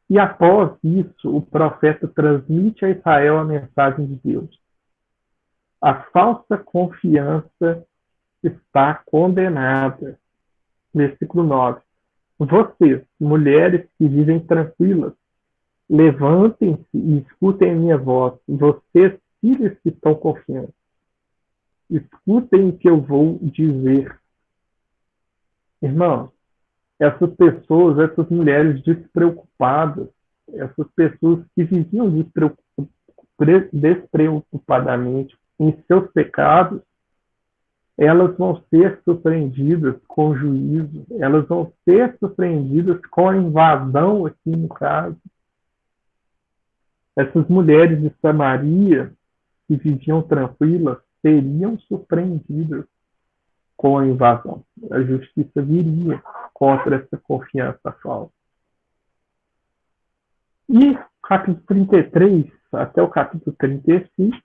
E após isso, o profeta transmite a Israel a mensagem de Deus. A falsa confiança está condenada. Versículo 9. Vocês, mulheres que vivem tranquilas, levantem-se e escutem a minha voz. Vocês, filhos que estão confiantes, escutem o que eu vou dizer. Irmãos, essas pessoas, essas mulheres despreocupadas, essas pessoas que viviam despreocupadamente em seus pecados, elas vão ser surpreendidas com juízo, elas vão ser surpreendidas com a invasão aqui no caso. Essas mulheres de Samaria, que viviam tranquilas, seriam surpreendidas com a invasão. A justiça viria contra essa confiança falsa. E capítulo 33 até o capítulo 35,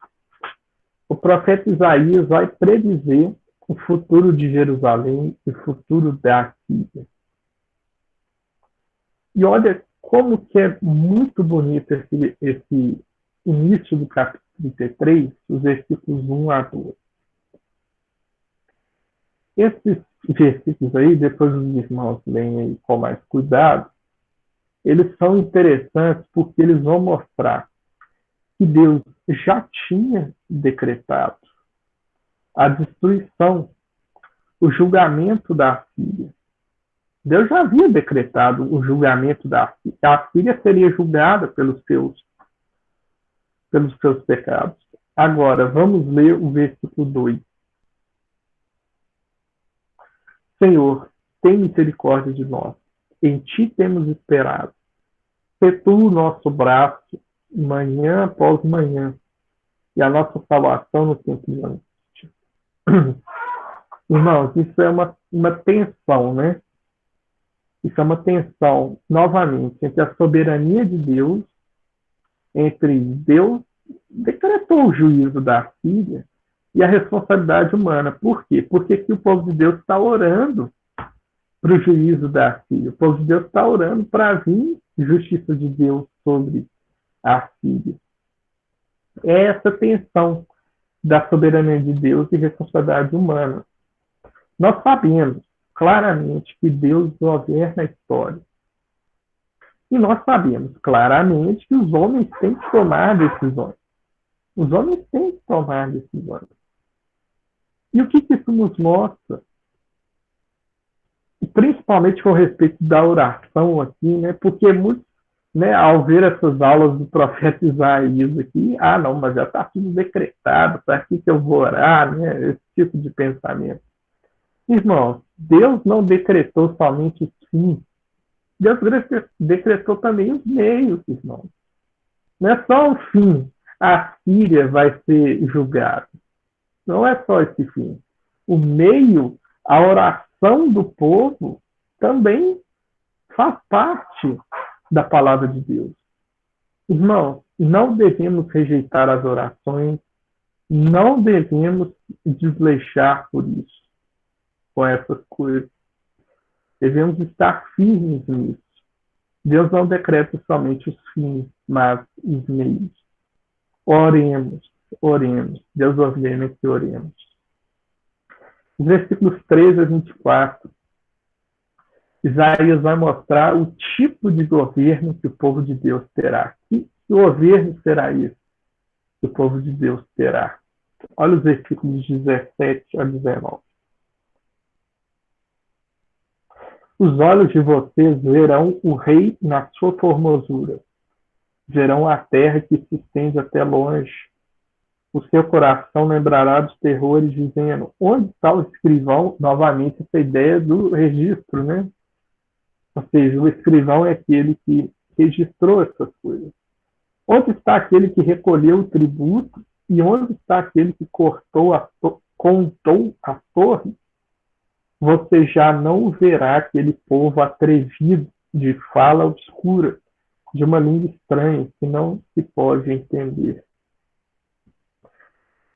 o profeta Isaías vai predizer o futuro de Jerusalém e o futuro da Síria. E olha como que é muito bonito esse início do capítulo 33, os versículos 1 a 2. Esses versículos aí, depois os irmãos leem aí com mais cuidado, eles são interessantes porque eles vão mostrar que Deus já tinha decretado a destruição, o julgamento da Síria. Deus já havia decretado o julgamento da Síria. A Síria seria julgada pelos seus pecados. Agora, vamos ler o versículo 2. Senhor, tem misericórdia de nós. Em ti temos esperado. Sê tu o nosso braço, manhã após manhã, e a nossa salvação no tempo de angústia. Irmãos, isso é uma tensão, né? Isso é uma tensão, novamente, entre a soberania de Deus, entre Deus decretou o juízo da Síria e a responsabilidade humana. Por quê? Porque aqui o povo de Deus está orando para o juízo da Síria. O povo de Deus está orando para vir justiça de Deus sobre a Síria. É essa tensão da soberania de Deus e responsabilidade humana. Nós sabemos claramente que Deus governa a história. E nós sabemos claramente que os homens têm que tomar decisões. Os homens têm que tomar decisões. E o que isso nos mostra? Principalmente com respeito da oração aqui, né? Porque muitos, né, ao ver essas aulas do profeta Isaías aqui, não, mas já está tudo decretado, para que eu vou orar, né? Esse tipo de pensamento. Irmãos, Deus não decretou somente os fins. Deus decretou também os meios, irmãos. Não é só o fim. A Síria vai ser julgada. Não é só esse fim. O meio, a oração do povo, também faz parte da palavra de Deus. Irmãos, não devemos rejeitar as orações, não devemos desleixar por isso, com essas coisas. Devemos estar firmes nisso. Deus não decreta somente os fins, mas os meios. Oremos. Deus ordena que oremos. Os versículos 13 a 24, Isaías vai mostrar o tipo de governo que o povo de Deus terá. Que governo será esse que o povo de Deus terá? Olha os versículos 17 a 19. Os olhos de vocês verão o rei na sua formosura. Verão a terra que se estende até longe. O seu coração lembrará dos terrores, dizendo: onde está o escrivão? Novamente, essa ideia do registro, né? Ou seja, o escrivão é aquele que registrou essas coisas. Onde está aquele que recolheu o tributo? E onde está aquele que contou a torre? Você já não verá aquele povo atrevido, de fala obscura, de uma língua estranha, que não se pode entender.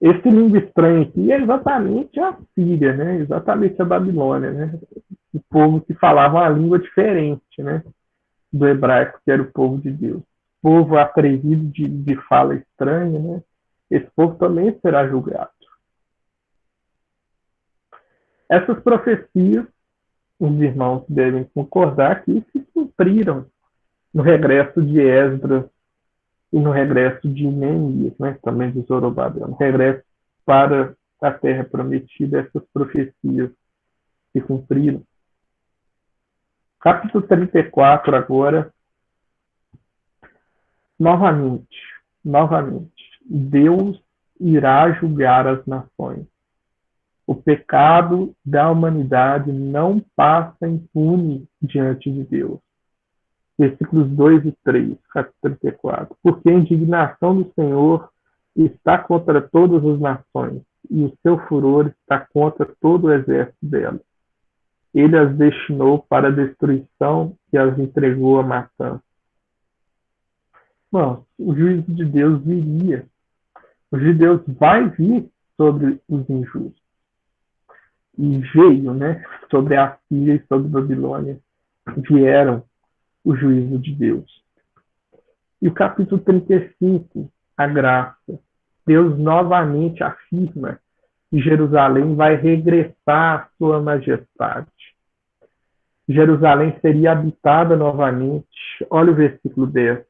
Esse língua estranha aqui é exatamente a Síria, né? Exatamente a Babilônia, né? O povo que falava uma língua diferente, né? Do hebraico, que era o povo de Deus. O povo atrevido de fala estranha, né? Esse povo também será julgado. Essas profecias, os irmãos devem concordar que se cumpriram no regresso de Esdras e no regresso de Neemias, né, também de Zorobabel, no regresso para a terra prometida, essas profecias se cumpriram. Capítulo 34 agora, novamente, Deus irá julgar as nações. O pecado da humanidade não passa impune diante de Deus. Versículos 2 e 3, capítulo 34. Porque a indignação do Senhor está contra todas as nações, e o seu furor está contra todo o exército dela. Ele as destinou para a destruição e as entregou à matança. Bom, o juízo de Deus viria. O juízo de Deus vai vir sobre os injustos. E veio, né, sobre a Síria e sobre a Babilônia. Vieram o juízo de Deus. E o capítulo 35, a graça. Deus novamente afirma que Jerusalém vai regressar à sua majestade. Jerusalém seria habitada novamente. Olha o versículo 10.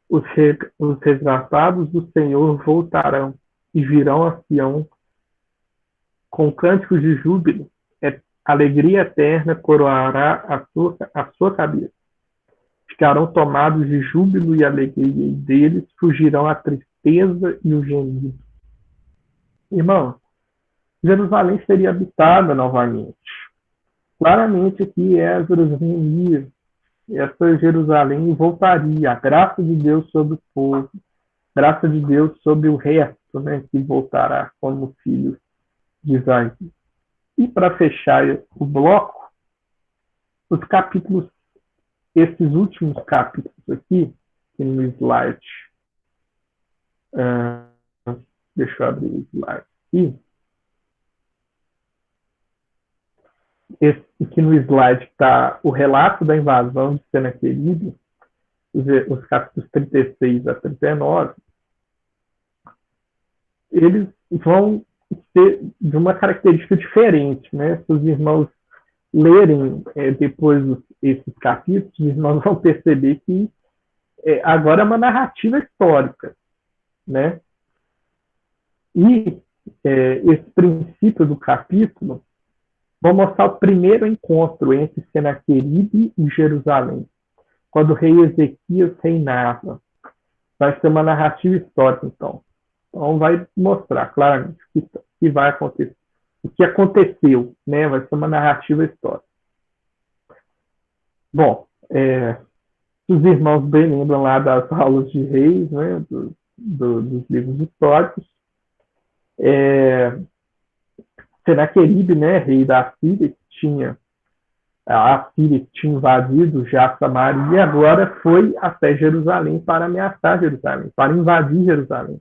Os resgatados do Senhor voltarão e virão a Sião com cânticos de júbilo. Alegria eterna coroará a sua cabeça. Ficarão tomados de júbilo e alegria, e deles fugirão a tristeza e o gemido. Irmão, Jerusalém seria habitada novamente. Claramente aqui Esdras venia. Essa Jerusalém voltaria. A graça de Deus sobre o povo. Graça de Deus sobre o resto, né, que voltará como filho de Isaías. E para fechar o bloco, os capítulos, esses últimos capítulos aqui no slide, deixa eu abrir o slide aqui. Aqui no slide está o relato da invasão de Senaqueribe, os capítulos 36 a 39. Eles vão ser de uma característica diferente, né? Se os irmãos lerem depois esses capítulos, os irmãos vão perceber que agora é uma narrativa histórica, né? E esse princípio do capítulo vão mostrar o primeiro encontro entre Senaqueribe e Jerusalém, quando o rei Ezequias reinava. Vai ser uma narrativa histórica, então. Então, vai mostrar claramente o que vai acontecer. O que aconteceu, né? Vai ser uma narrativa histórica. Bom, os irmãos bem lembram lá das aulas de reis, né? Dos livros históricos. Senaqueribe, né? Rei da Síria, a Síria tinha invadido já Samaria e agora foi até Jerusalém para ameaçar Jerusalém, para invadir Jerusalém.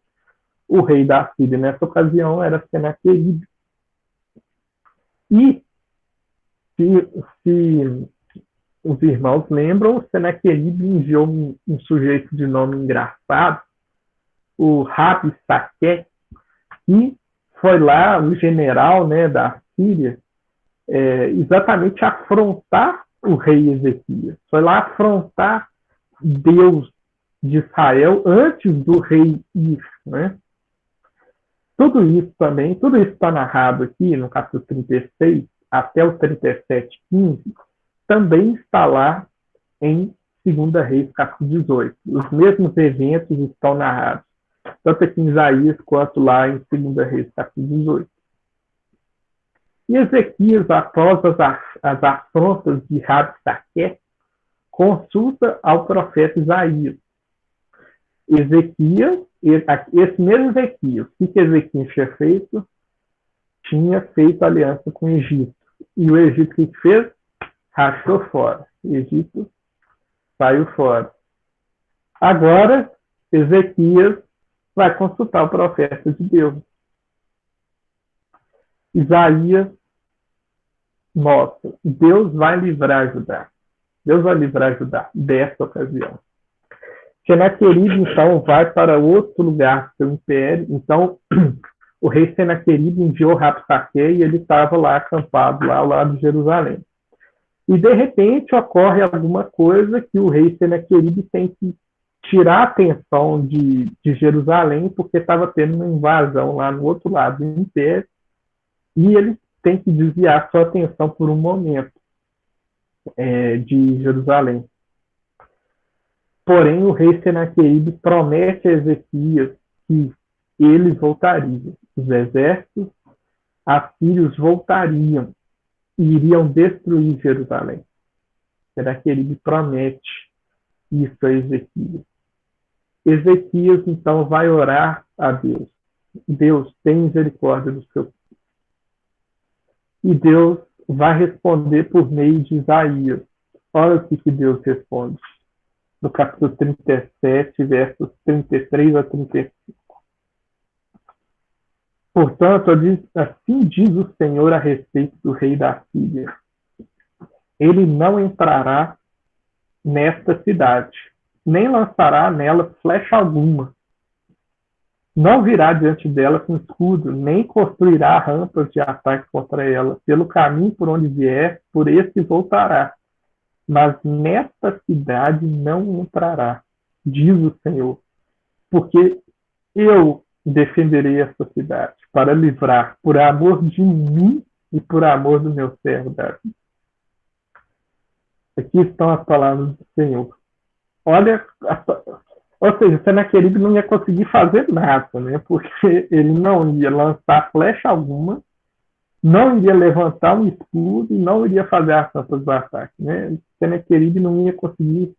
O rei da Síria, nessa ocasião, era Senaqueribe. E, se os irmãos lembram, Senaqueribe enviou um sujeito de nome engraçado, o Rabsaqué, que foi lá, o general, né, da Síria, exatamente afrontar o rei Ezequias. Foi lá afrontar Deus de Israel antes do rei Ir, né? Tudo isso está narrado aqui no capítulo 36 até o 37:15, também está lá em 2 Reis, capítulo 18. Os mesmos eventos estão narrados, tanto aqui em Isaías quanto lá em 2 Reis, capítulo 18. E Ezequias, após as afrontas de Rabsaqué, consulta ao profeta Isaías. Esse mesmo Ezequias, o que Ezequias tinha feito? Tinha feito aliança com o Egito. E o Egito, o que fez? Rachou fora. O Egito saiu fora. Agora, Ezequias vai consultar o profeta de Deus. Isaías mostra, Deus vai livrar Judá. Deus vai livrar Judá dessa ocasião. Senaqueribe, então, vai para outro lugar do seu império. Então, o rei Senaqueribe enviou Rabsaqué e ele estava lá acampado, lá ao lado de Jerusalém. E, de repente, ocorre alguma coisa que o rei Senaqueribe tem que tirar a atenção de Jerusalém, porque estava tendo uma invasão lá no outro lado do império, e ele tem que desviar sua atenção por um momento de Jerusalém. Porém, o rei Senaqueribe promete a Ezequias que ele voltaria. Os exércitos assírios voltariam e iriam destruir Jerusalém. Senaqueribe promete isso a Ezequias. Ezequias, então, vai orar a Deus. Deus, tem misericórdia do seu povo. E Deus vai responder por meio de Isaías. Olha o que Deus responde. No capítulo 37, versos 33 a 35. Portanto, assim diz o Senhor a respeito do rei da Síria. Ele não entrará nesta cidade, nem lançará nela flecha alguma. Não virá diante dela com escudo, nem construirá rampas de ataque contra ela. Pelo caminho por onde vier, por esse voltará. Mas nesta cidade não entrará, diz o Senhor, porque eu defenderei esta cidade para livrar, por amor de mim e por amor do meu servo Davi. Aqui estão as palavras do Senhor. Olha, ou seja, Senaqueribe não ia conseguir fazer nada, né? Porque ele não ia lançar flecha alguma, não iria levantar um escudo e não iria fazer as rampas do ataque, né? Senaqueribe não ia conseguir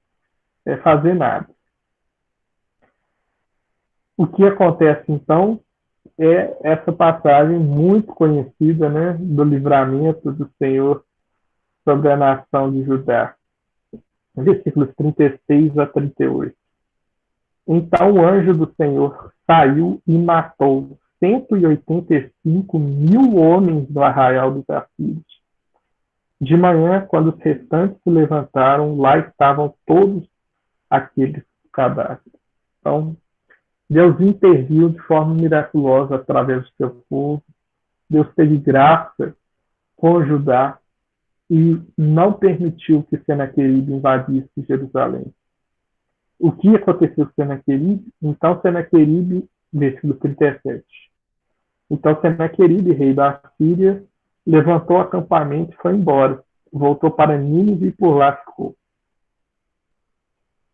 fazer nada. O que acontece, então, é essa passagem muito conhecida, né, do livramento do Senhor sobre a nação de Judá. Versículos 36 a 38. Então o anjo do Senhor saiu e matou 185 mil homens do arraial dos Assírios. De manhã, quando os restantes se levantaram, lá estavam todos aqueles cadáveres. Então, Deus interviu de forma miraculosa através do seu povo. Deus teve graça com Judá e não permitiu que Senaqueribe invadisse Jerusalém. O que aconteceu com Senaqueribe? Então Senaqueribe, versículo 37. Então Senaqueribe, rei da Síria, levantou o acampamento e foi embora. Voltou para Nínive e por lá ficou.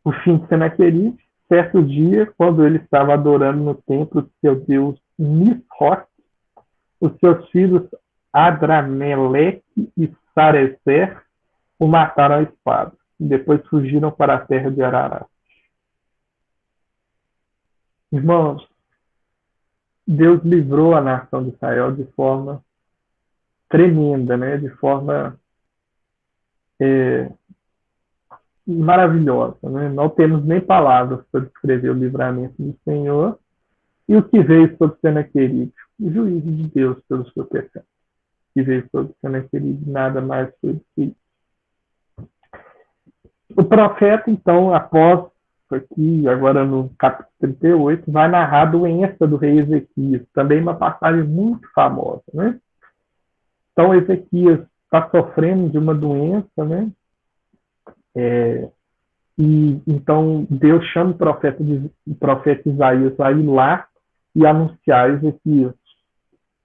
O fim de Senaqueribe, certo dia, quando ele estava adorando no templo de seu deus Nisroch, os seus filhos Adrameleque e Sarezer o mataram à espada. E depois fugiram para a terra de Ararat. Irmãos, Deus livrou a nação de Israel de forma tremenda, né? De forma maravilhosa, né? Não temos nem palavras para descrever o livramento do Senhor e o que veio sobre Senaqueribe, o juízo de Deus pelo seu pecado. O que veio sobre Senaqueribe nada mais foi do que isso. O profeta, então, após aqui, agora no capítulo 38, vai narrar a doença do rei Ezequias, também uma passagem muito famosa, né? Então, Ezequias está sofrendo de uma doença, né? E então Deus chama o profeta Isaías a ir lá e anunciar a Ezequias: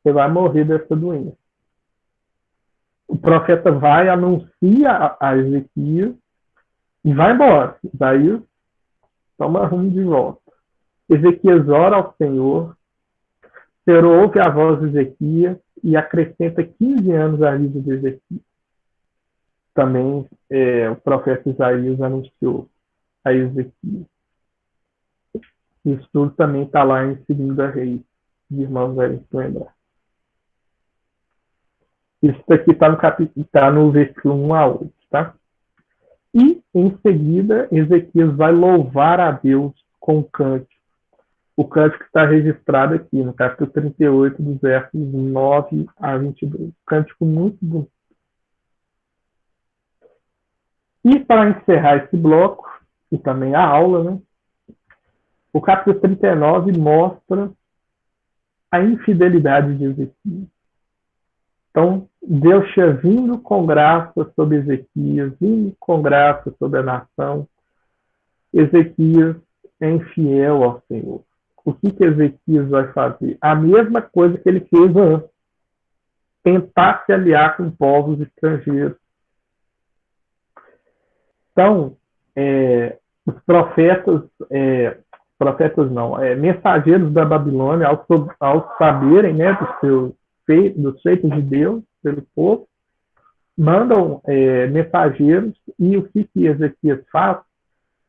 você vai morrer dessa doença. O profeta vai, anuncia a Ezequias e vai embora. Isaías toma rumo de volta. Ezequias ora ao Senhor, o Senhor ouve a voz de Ezequias e acrescenta 15 anos à vida de Ezequias. Também o profeta Isaías anunciou a Ezequias. Isso tudo também está lá em 2 Reis, os irmãos devem se lembrar. Isso aqui está no versículo 1 a 8, tá? E, em seguida, Ezequias vai louvar a Deus com um cântico. O cântico está registrado aqui no capítulo 38, dos versos 9 a 22. Cântico muito bonito. E para encerrar esse bloco, e também a aula, né, o capítulo 39 mostra a infidelidade de Ezequias. Então, Deus tinha vindo com graça sobre Ezequias, vindo com graça sobre a nação. Ezequias é infiel ao Senhor. O que Ezequias vai fazer? A mesma coisa que ele fez antes. Tentar se aliar com povos estrangeiros. Então, os mensageiros da Babilônia, ao saberem, né, dos feitos de Deus pelo povo, mandam mensageiros, e o que Ezequias faz?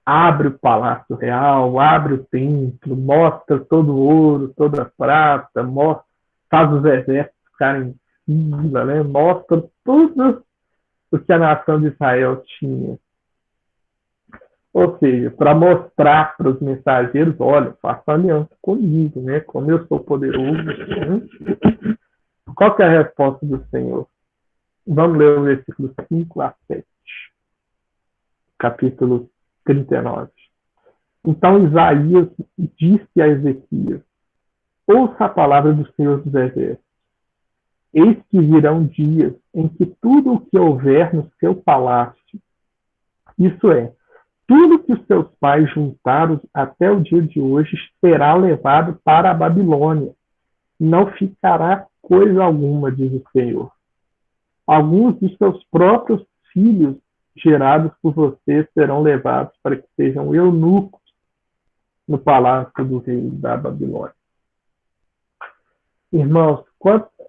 Abre o palácio real, abre o templo, mostra todo o ouro, toda a prata, faz os exércitos ficarem em fila, né? Mostra tudo o que a nação de Israel tinha. Ou seja, para mostrar para os mensageiros: olha, faça aliança comigo, né? Como eu sou poderoso. Né? Qual que é a resposta do Senhor? Vamos ler o versículo 5 a 7. capítulo 39. Então Isaías disse a Ezequias: ouça a palavra do Senhor dos Exércitos. Eis que virão dias em que tudo o que houver no seu palácio, isso é, tudo que os seus pais juntaram até o dia de hoje, será levado para a Babilônia. Não ficará coisa alguma, diz o Senhor. Alguns de seus próprios filhos, gerados por você, serão levados para que sejam eunucos no palácio do rei da Babilônia. Irmãos,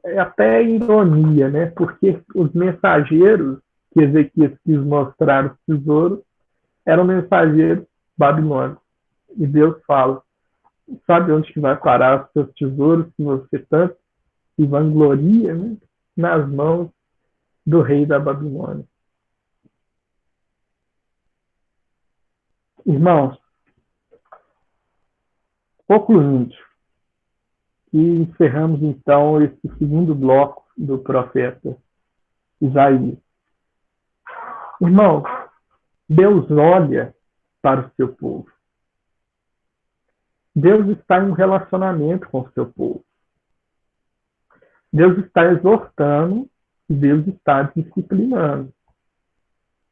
é até ironia, né? Porque os mensageiros que Ezequias quis mostrar os tesouros eram mensageiros babilônicos. E Deus fala: sabe onde que vai parar os seus tesouros que você tanto se vangloria, né? Nas mãos do rei da Babilônia. Irmãos, concluindo, e encerramos então esse segundo bloco do profeta Isaías. Irmãos, Deus olha para o seu povo. Deus está em um relacionamento com o seu povo. Deus está exortando e Deus está disciplinando.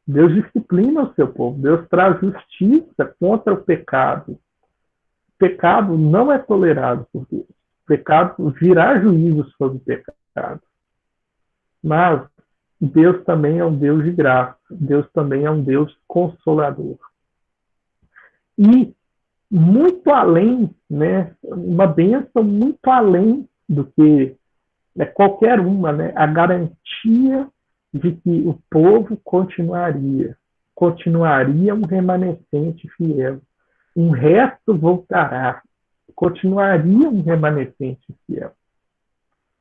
Deus disciplina o seu povo. Deus traz justiça contra o pecado. O pecado não é tolerado por Deus. O pecado virá juízo sobre o pecado. Mas Deus também é um Deus de graça. Deus também é um Deus consolador. E muito além, né, uma bênção muito além do que qualquer uma, né, a garantia de que o povo continuaria um remanescente fiel. Um resto voltará. Continuaria um remanescente fiel.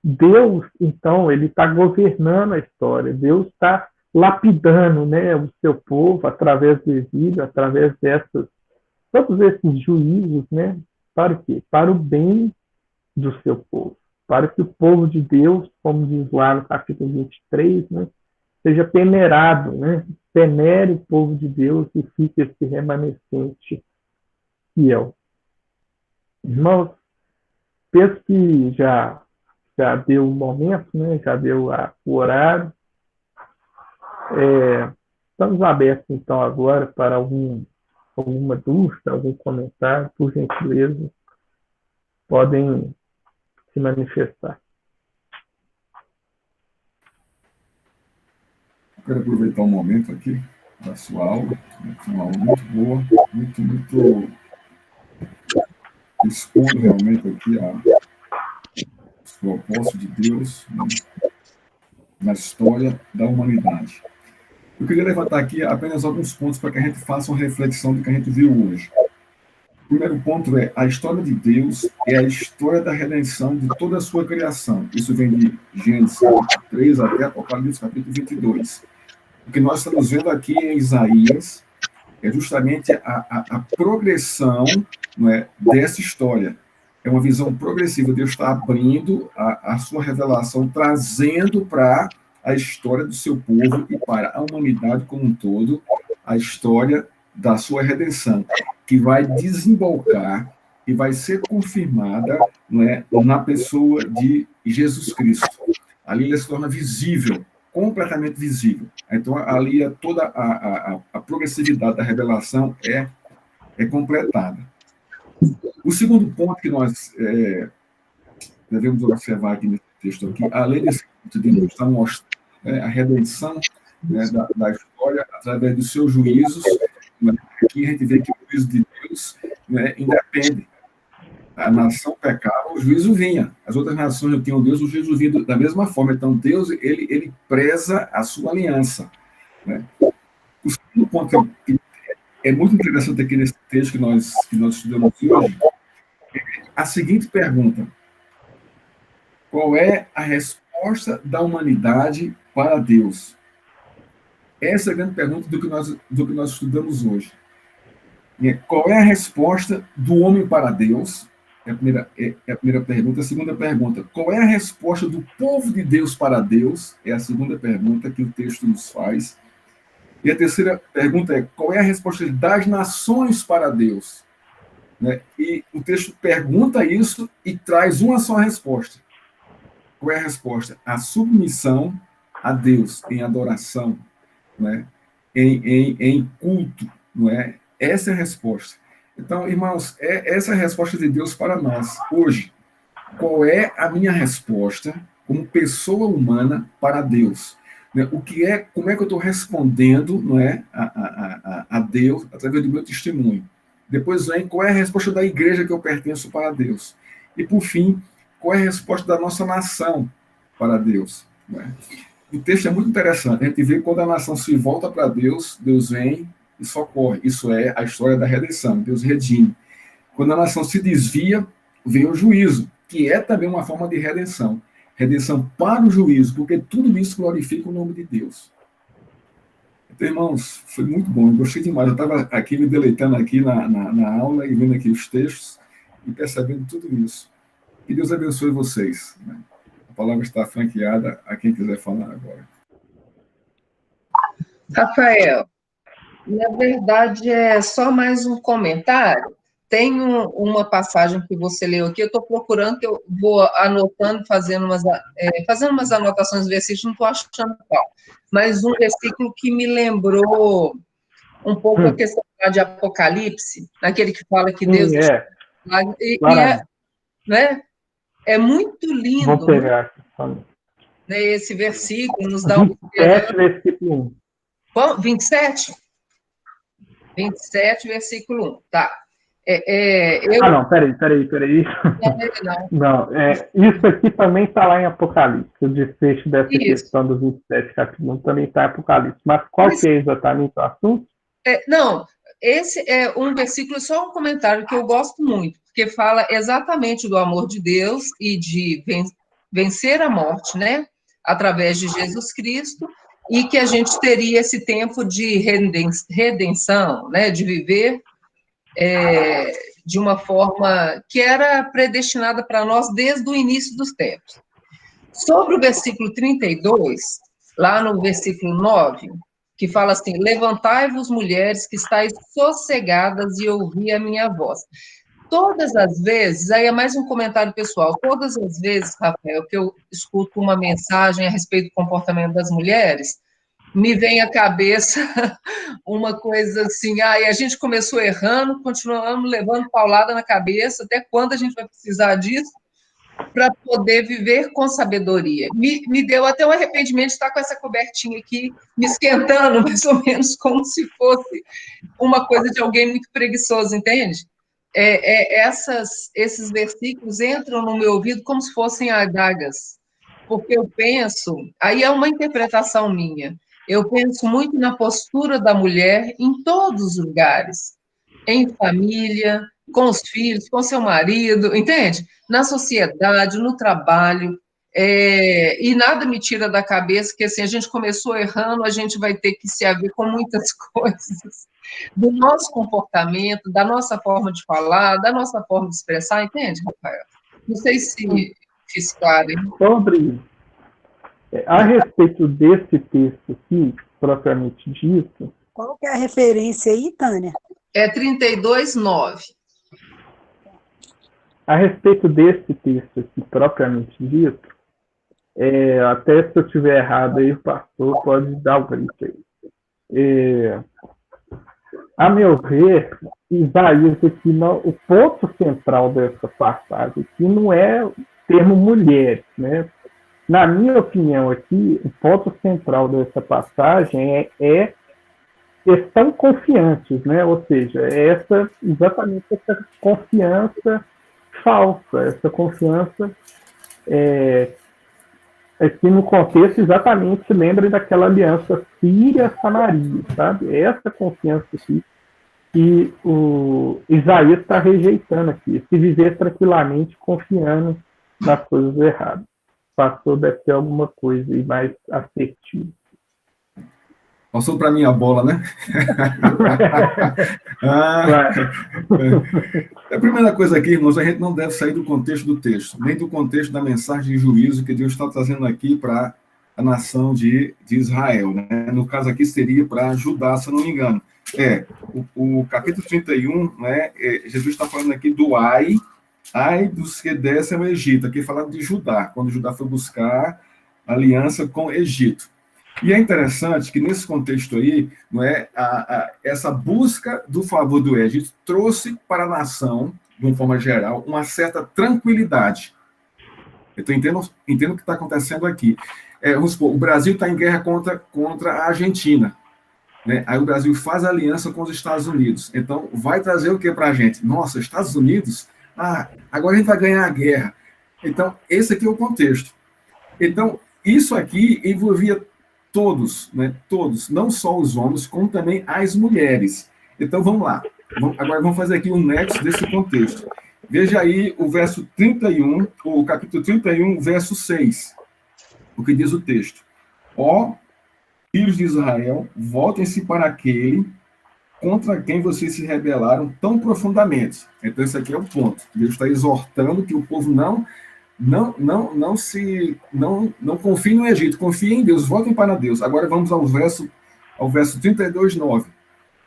Deus, então, ele está governando a história. Deus está lapidando, né, o seu povo através do exílio, através todos esses juízos, né, para o quê? Para o bem do seu povo. Para que o povo de Deus, como diz lá no capítulo 23, né, seja peneirado, né, penere o povo de Deus e fique esse remanescente fiel. Irmãos, penso que já deu o momento, né? Já deu o horário. Estamos abertos, então, agora para alguma dúvida, algum comentário, por gentileza, podem se manifestar. Quero aproveitar um momento aqui da sua aula, uma aula muito boa, muito expondo realmente aqui os propósitos de Deus, né, na história da humanidade. Eu queria levantar aqui apenas alguns pontos para que a gente faça uma reflexão do que a gente viu hoje. O primeiro ponto é: a história de Deus é a história da redenção de toda a sua criação. Isso vem de Gênesis 3 até Apocalipse capítulo 22. O que nós estamos vendo aqui em Isaías é justamente a progressão, não é, dessa história. É uma visão progressiva. Deus está abrindo a sua revelação, trazendo para a história do seu povo e para a humanidade como um todo a história da sua redenção, que vai desembocar e vai ser confirmada, não é, na pessoa de Jesus Cristo. Ali ele se torna visível, completamente visível. Então, ali toda a progressividade da revelação é completada. O segundo ponto que nós devemos observar aqui nesse texto aqui, além desse ponto de Deus está mostrando a redenção, né, da história através dos seus juízos, né, aqui a gente vê que o juízo de Deus, né, independe. A nação pecava, o juízo vinha. As outras nações não tinham Deus, o juízo vinha da mesma forma. Então, Deus, ele preza a sua aliança, né? O segundo ponto que é muito interessante aqui nesse texto que nós estudamos hoje é a seguinte pergunta: qual é a resposta da humanidade para Deus? Essa é a grande pergunta do que nós estudamos hoje. Qual é a resposta do homem para Deus? É a primeira pergunta. A segunda pergunta: qual é a resposta do povo de Deus para Deus? É a segunda pergunta que o texto nos faz. E a terceira pergunta é: qual é a resposta das nações para Deus? Né? E o texto pergunta isso e traz uma só resposta. Qual é a resposta? A submissão a Deus, em adoração, né? em culto. Não é? Essa é a resposta. Então, irmãos, essa é a resposta de Deus para nós. Hoje, qual é a minha resposta como pessoa humana para Deus? Né? Como é que eu estou respondendo, não é, a Deus através do meu testemunho? Depois vem qual é a resposta da igreja que eu pertenço para Deus. E, por fim, qual é a resposta da nossa nação para Deus? Não é? O texto é muito interessante. A gente vê quando a nação se volta para Deus, Deus vem e socorre. Isso é a história da redenção. Deus redime. Quando a nação se desvia, vem o juízo, que é também uma forma de redenção. Redenção para o juízo, porque tudo isso glorifica o nome de Deus. Então, irmãos, foi muito bom, eu gostei demais. Eu estava aqui me deleitando aqui na aula e vendo aqui os textos e percebendo tudo isso. Que Deus abençoe vocês. Né? A palavra está franqueada a quem quiser falar agora. Rafael, na verdade é só mais um comentário. Tem uma passagem que você leu aqui, eu estou procurando, que eu vou anotando, fazendo umas anotações do versículo, não estou achando qual, mas um versículo que me lembrou um pouco a questão de Apocalipse, naquele que fala que Deus... Né? É muito lindo. Vou pegar aqui. Né, esse versículo nos dá 27, versículo 1. Qual? 27? 27, versículo 1. Tá. Não, peraí. Não, isso aqui também está lá em Apocalipse. O desfecho dessa questão do 27, capítulo 1 também está em Apocalipse. Mas qual que é exatamente o assunto? Não, esse é um versículo, só um comentário que eu gosto muito, porque fala exatamente do amor de Deus e de vencer a morte, né? Através de Jesus Cristo, e que a gente teria esse tempo de redenção, né? De viver de uma forma que era predestinada para nós desde o início dos tempos. Sobre o versículo 32, lá no versículo 9, que fala assim: levantai-vos, mulheres, que estáis sossegadas, e ouvi a minha voz. Todas as vezes, aí é mais um comentário pessoal, todas as vezes, Rafael, que eu escuto uma mensagem a respeito do comportamento das mulheres, me vem à cabeça uma coisa assim: a gente começou errando, continuamos levando paulada na cabeça, até quando a gente vai precisar disso para poder viver com sabedoria? Me deu até um arrependimento de estar com essa cobertinha aqui, me esquentando, mais ou menos como se fosse uma coisa de alguém muito preguiçoso, entende? Esses versículos entram no meu ouvido como se fossem adagas, porque eu penso, aí é uma interpretação minha, eu penso muito na postura da mulher em todos os lugares, em família, com os filhos, com seu marido, entende? Na sociedade, no trabalho, e nada me tira da cabeça que, assim, a gente começou errando, a gente vai ter que se haver com muitas coisas do nosso comportamento, da nossa forma de falar, da nossa forma de expressar, entende, Rafael? Não sei se fiz claro, hein? Sobre a respeito desse texto aqui, propriamente dito... Qual que é a referência aí, Tânia? É 32:9. A respeito desse texto aqui, propriamente dito, até se eu estiver errado aí, o pastor pode dar o grito aí. A meu ver, Isaías aqui, o ponto central dessa passagem aqui não é o termo mulheres, né? Na minha opinião aqui, o ponto central dessa passagem estão confiantes, né? Ou seja, exatamente essa confiança falsa, essa confiança aqui no contexto exatamente se lembra daquela aliança Síria-Samaria, sabe? Essa confiança aqui que o Isaías está rejeitando aqui, se viver tranquilamente confiando nas coisas erradas. Passou deve ter alguma coisa aí mais assertiva. Passou para mim a bola, né? A primeira coisa aqui, irmãos, a gente não deve sair do contexto do texto, nem do contexto da mensagem de juízo que Deus está trazendo aqui para a nação de Israel, né? No caso aqui seria para Judá, se eu não me engano. O capítulo 31, né, Jesus está falando aqui do ai dos que descem ao Egito, aqui falando de Judá, quando Judá foi buscar aliança com o Egito. E é interessante que nesse contexto aí, não é, essa busca do favor do Egito trouxe para a nação, de uma forma geral, uma certa tranquilidade. Então, entendo o que está acontecendo aqui. Vamos supor, o Brasil está em guerra contra a Argentina. Né? Aí o Brasil faz aliança com os Estados Unidos. Então, vai trazer o que para a gente? Nossa, Estados Unidos? Agora a gente vai ganhar a guerra. Então, esse aqui é o contexto. Então, isso aqui envolvia todos, né? Todos, não só os homens, como também as mulheres. Então, vamos lá. Agora vamos fazer aqui um nexo desse contexto. Veja aí o verso 31, o capítulo 31, verso 6. O que diz o texto? Ó, filhos de Israel, voltem-se para aquele contra quem vocês se rebelaram tão profundamente. Então, esse aqui é o ponto. Deus está exortando que o povo não confie no Egito, confie em Deus, voltem para Deus. Agora vamos ao verso 32, 9.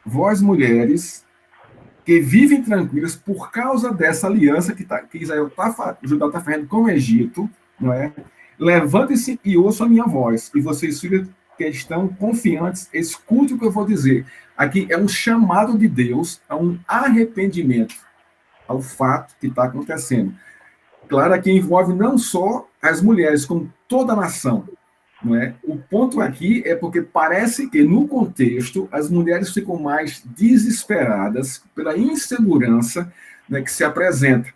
Vós, mulheres, que vivem tranquilas por causa dessa aliança que Judá está fazendo com o Egito, não é? Levantem-se e ouçam a minha voz. E vocês, filhos que estão confiantes, escutem o que eu vou dizer. Aqui é um chamado de Deus a um arrependimento ao fato que está acontecendo. Claro que envolve não só as mulheres, como toda a nação. Não é? O ponto aqui é porque parece que, no contexto, as mulheres ficam mais desesperadas pela insegurança, né, que se apresenta.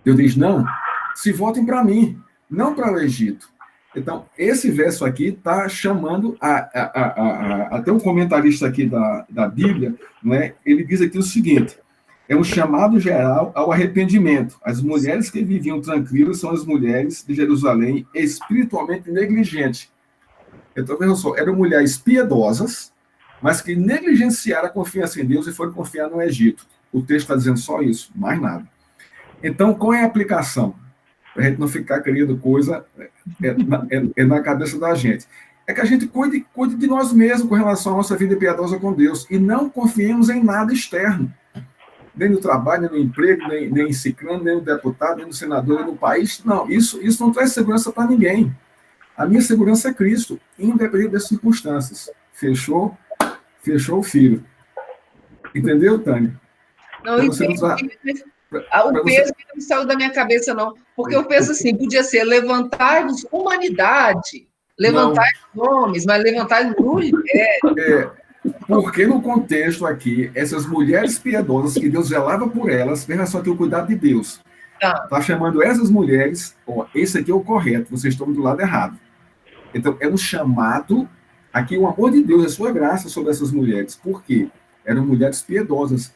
Deus diz, não, se voltem para mim, não para o Egito. Então, esse verso aqui está chamando, até um comentarista aqui da Bíblia, né, ele diz aqui o seguinte, é um chamado geral ao arrependimento. As mulheres que viviam tranquilas são as mulheres de Jerusalém espiritualmente negligentes. Então, veja só, eram mulheres piedosas, mas que negligenciaram a confiança em Deus e foram confiar no Egito. O texto está dizendo só isso, mais nada. Então, qual é a aplicação? Para a gente não ficar criando coisa na cabeça da gente. É que a gente cuide de nós mesmos com relação à nossa vida piedosa com Deus e não confiemos em nada externo. Nem no trabalho, nem no emprego, nem em ciclano, nem no deputado, nem no senador, nem no país. Não, isso não traz segurança para ninguém. A minha segurança é Cristo, independente das circunstâncias. Fechou o filho. Entendeu, Tânia? Não, entendi. O peso não saiu da minha cabeça, não. Porque eu penso assim, podia ser levantar-vos humanidade, levantar os homens, mas levantar mulheres. Porque no contexto aqui, essas mulheres piedosas que Deus zelava por elas, veja só que o cuidado de Deus. Está chamando essas mulheres, esse aqui é o correto, vocês estão do lado errado. Então, é um chamado, aqui o amor de Deus, a sua graça sobre essas mulheres. Por quê? Eram mulheres piedosas.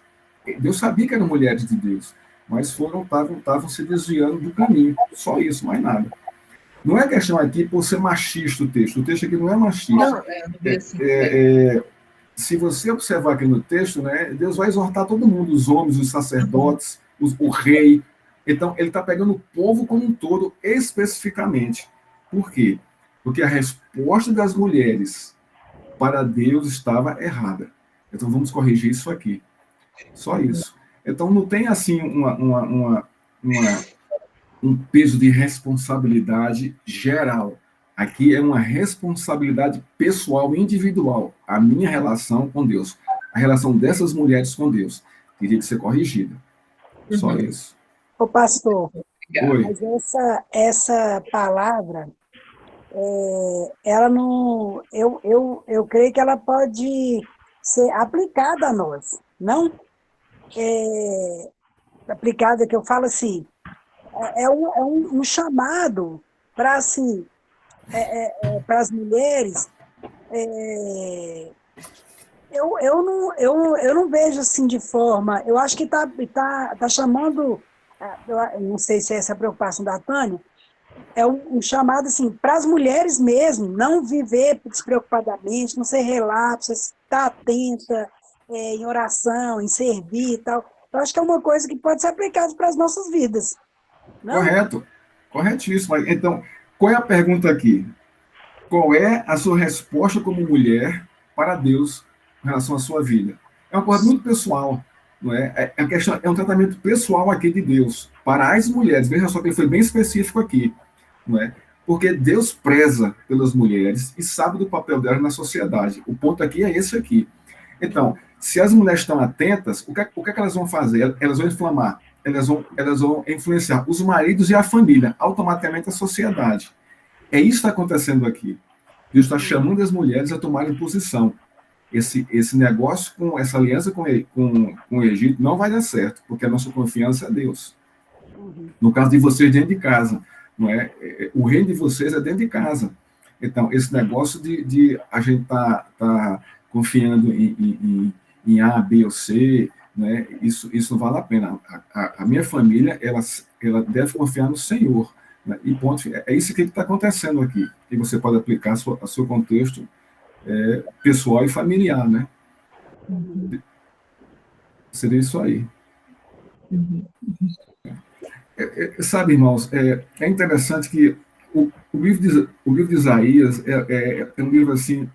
Deus sabia que eram mulheres de Deus, mas estavam se desviando do caminho. Só isso, mais nada. Não é questão aqui por ser machista o texto aqui não é machista. Não, se você observar aqui no texto, né, Deus vai exortar todo mundo, os homens, os sacerdotes, o rei. Então, ele está pegando o povo como um todo, especificamente. Por quê? Porque a resposta das mulheres para Deus estava errada. Então, vamos corrigir isso aqui. Só isso. Então, não tem, assim, um peso de responsabilidade geral. Aqui é uma responsabilidade pessoal, individual. A minha relação com Deus. A relação dessas mulheres com Deus. Teria que ser corrigida. Só isso. Ô, pastor, Oi. mas essa palavra, ela não... Eu creio que ela pode ser aplicada a nós, não? Aplicada, que eu falo assim, é um chamado para, assim, para as mulheres, eu não vejo assim de forma, eu acho que tá chamando, eu não sei se é essa a preocupação da Tânia, é um chamado assim, para as mulheres mesmo, não viver despreocupadamente, não ser relapso, estar atenta em oração, em servir e tal. Eu acho que é uma coisa que pode ser aplicada para as nossas vidas. Não? Correto, corretíssimo. Então, qual é a pergunta aqui? qual é a sua resposta como mulher para Deus em relação à sua vida. É uma coisa muito pessoal, não é? A questão é um tratamento pessoal aqui de Deus para as mulheres. Veja só que ele foi bem específico aqui, não é? Porque Deus preza pelas mulheres e sabe do papel delas na sociedade. O ponto aqui é esse aqui. Então, se as mulheres estão atentas, o que é que elas vão fazer? Elas vão inflamar, elas vão influenciar os maridos e a família, automaticamente a sociedade. É isso que está acontecendo aqui. Deus está chamando as mulheres a tomarem posição. Esse negócio, com essa aliança com o Egito, não vai dar certo, porque a nossa confiança é Deus. No caso de vocês, dentro de casa. Não é? O reino de vocês é dentro de casa. Então, esse negócio de a gente tá confiando em A, B ou C, né? Isso não vale a pena. A minha família, ela deve confiar no Senhor. Né? E ponto, é isso que está acontecendo aqui. E você pode aplicar a seu contexto pessoal e familiar, né? Seria isso aí. Sabe, irmãos, é interessante que o livro de Isaías é um livro assim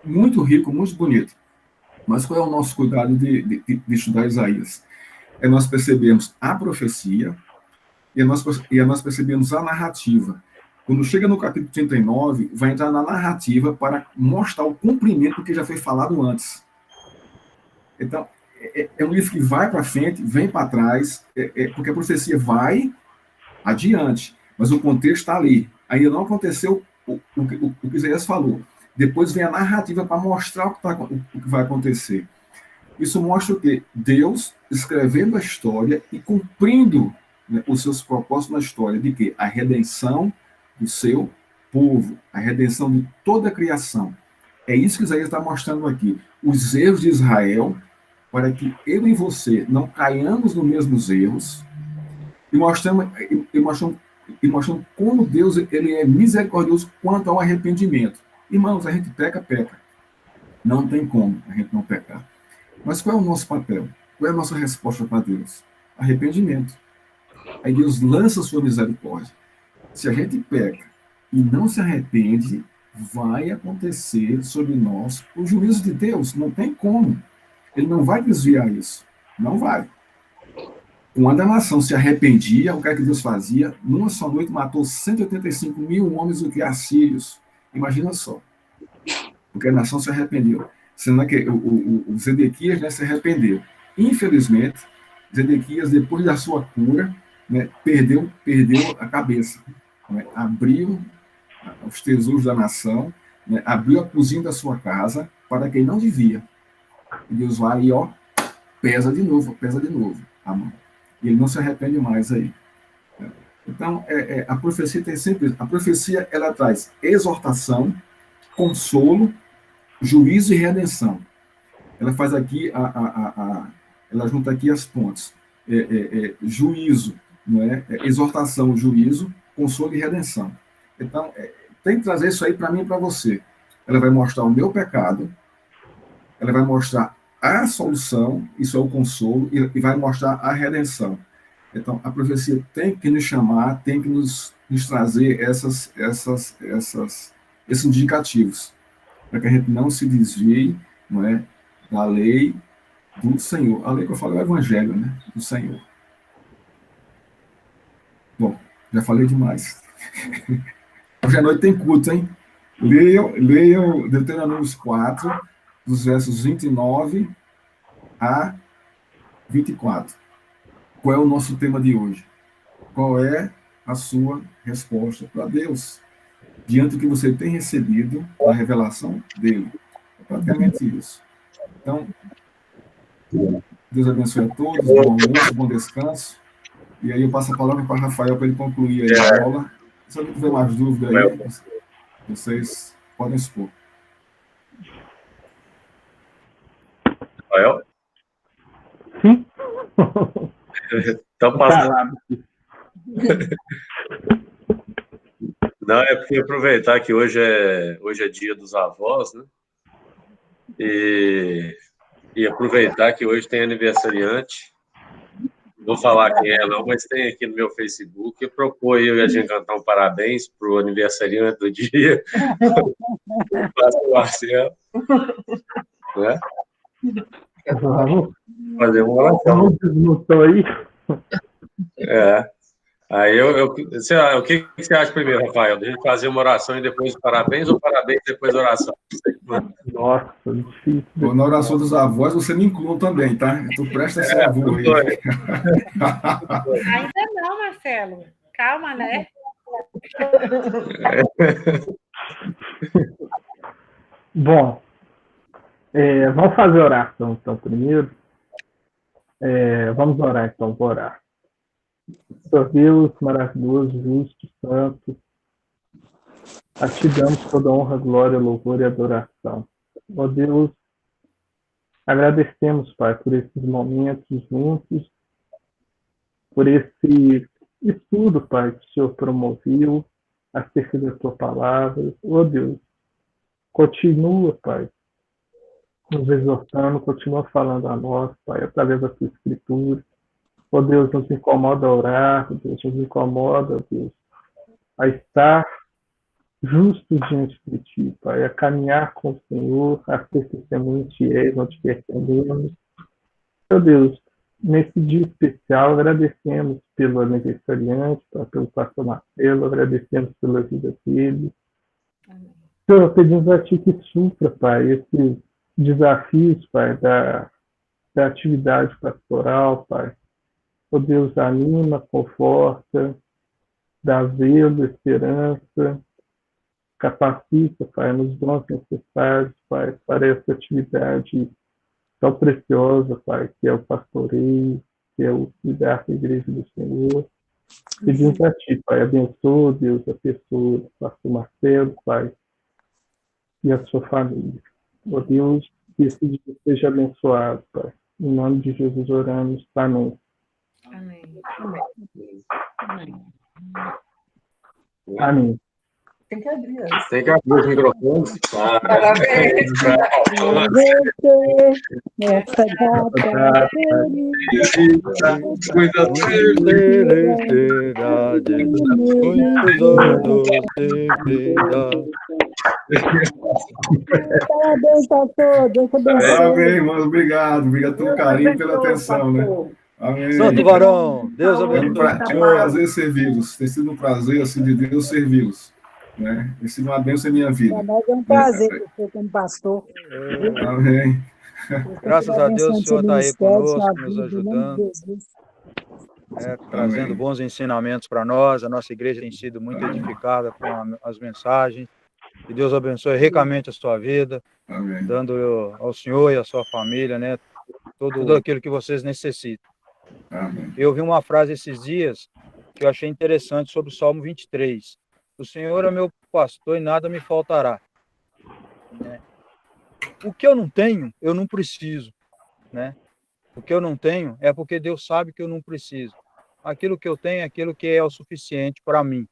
muito rico, muito bonito. Mas qual é o nosso cuidado de estudar Isaías? Nós percebemos a profecia e nós percebemos a narrativa. Quando chega no capítulo 39, vai entrar na narrativa para mostrar o cumprimento do que já foi falado antes. Então, é um livro que vai para frente, vem para trás, porque a profecia vai adiante, mas o contexto está ali. Ainda não aconteceu o que Isaías falou. Depois vem a narrativa para mostrar o que vai acontecer. Isso mostra o quê? Deus escrevendo a história e cumprindo, né, os seus propósitos na história, de quê? A redenção do seu povo, a redenção de toda a criação. É isso que Isaías está mostrando aqui. Os erros de Israel, para que eu e você não caiamos nos mesmos erros, e mostrando como Deus ele é misericordioso quanto ao arrependimento. Irmãos, a gente peca. Não tem como a gente não pecar. Mas qual é o nosso papel? Qual é a nossa resposta para Deus? Arrependimento. Aí Deus lança a sua misericórdia. Se a gente peca e não se arrepende, vai acontecer sobre nós o juízo de Deus. Não tem como. Ele não vai desviar isso. Não vai. Quando a nação se arrependia, o que é que Deus fazia? Numa só noite matou 185 mil homens do que assírios. Imagina só. Porque a nação se arrependeu. Sendo que o Zedequias, né, se arrependeu. Infelizmente, Zedequias, depois da sua cura, né, perdeu a cabeça. Né, abriu os tesouros da nação, né, abriu a cozinha da sua casa para quem não devia. E Deus vai e, pesa de novo a mão. E ele não se arrepende mais aí. Então, a profecia tem sempre isso. A profecia, ela traz exortação, consolo, juízo e redenção. Ela faz aqui, ela junta aqui as pontes. Juízo, não é? Exortação, juízo, consolo e redenção. Então, tem que trazer isso aí para mim e para você. Ela vai mostrar o meu pecado, ela vai mostrar a solução, isso é o consolo, e vai mostrar a redenção. Então, a profecia tem que nos chamar, tem que nos trazer esses indicativos, para que a gente não se desvie, não é, da lei do Senhor. A lei que eu falo é o Evangelho, né, do Senhor. Bom, já falei demais. Hoje à noite tem culto, hein? Leiam Deuteronômio 4, dos versos 29 a 24. Qual é o nosso tema de hoje? Qual é a sua resposta para Deus diante do que você tem recebido da revelação dele? É praticamente isso. Então, Deus abençoe a todos, bom almoço, bom descanso. E aí eu passo a palavra para Rafael para ele concluir aí a aula. Se alguém tiver mais dúvida aí, vocês podem expor. Rafael? Sim. Então, passa. Não, é porque aproveitar que hoje é dia dos avós, né? E aproveitar que hoje tem aniversariante. vou falar quem é, não, mas tem aqui no meu Facebook. Eu propõe eu e a gente cantar um parabéns para o aniversariante do dia. O Marcelo. Né? Vamos. Fazer uma oração. Desmutou aí. Aí o que você acha primeiro, Rafael? Deixa eu fazer uma oração e depois parabéns, ou parabéns e depois oração? Nossa, difícil. Bom, na oração dos avós, você me inclui também, tá? Tu presta essa avô aí. Ainda não, Marcelo. Calma, né? Bom, vamos fazer oração, então, primeiro. Vamos orar, então, vou orar. Senhor Deus, maravilhoso, justo, santo, a Ti damos toda honra, glória, louvor e adoração. Ó Deus, agradecemos, Pai, por esses momentos juntos, por esse estudo, Pai, que o Senhor promoveu acerca da Tua palavra. Ó Deus, continua, Pai, nos exortando, continua falando a nós, Pai, através da Tua Escritura. Ó Deus, nos incomoda a orar, Deus, nos incomoda, Deus, a estar justos diante de Ti, Pai, a caminhar com o Senhor, a ser testemunhos fiéis onde quer que andemos. Ó Deus, nesse dia especial, agradecemos pelo aniversariante, Pai, pelo pastor Marcelo, agradecemos pela vida dele. Senhor, pedimos a Ti que supra, Pai, esses desafios, Pai, da atividade pastoral, Pai. Ó Deus, anima, conforta, dá zelo, esperança, capacita, Pai, nos dons necessários, Pai, para essa atividade tão preciosa, Pai, que é o pastoreio, que é o cuidar da igreja do Senhor. Pedimos a Ti, Pai, abençoa, Deus, a pessoa do pastor Marcelo, Pai, e a sua família. Ó Deus, que esse dia seja abençoado, Pai. Em nome de Jesus oramos. Amém. Amém. Amém. Tem que abrir antes. Tem que abrir os microfones. Parabéns. Essa data Muita felicidade, muitos anos de vida. Parabéns, pastor. Deus abençoe. Amém, irmão. Obrigado pelo carinho e pela atenção, né? Amém. Santo varão, Deus abençoe. É um prazer servi-los. Tem sido um prazer, assim, de Deus servi-los. Né? Tem sido uma bênção em minha vida. Para nós é um prazer você como pastor. Amém. Graças a Deus, o Senhor está aí conosco, nos ajudando, trazendo bons ensinamentos para nós. A nossa igreja tem sido muito edificada com as mensagens. Que Deus abençoe ricamente a sua vida, Amém. dando ao Senhor e à sua família, né, tudo aquilo que vocês necessitam. Amém. Eu ouvi uma frase esses dias que eu achei interessante sobre o Salmo 23. O Senhor é meu pastor e nada me faltará. Né? O que eu não tenho, eu não preciso. Né? O que eu não tenho é porque Deus sabe que eu não preciso. Aquilo que eu tenho é aquilo que é o suficiente para mim.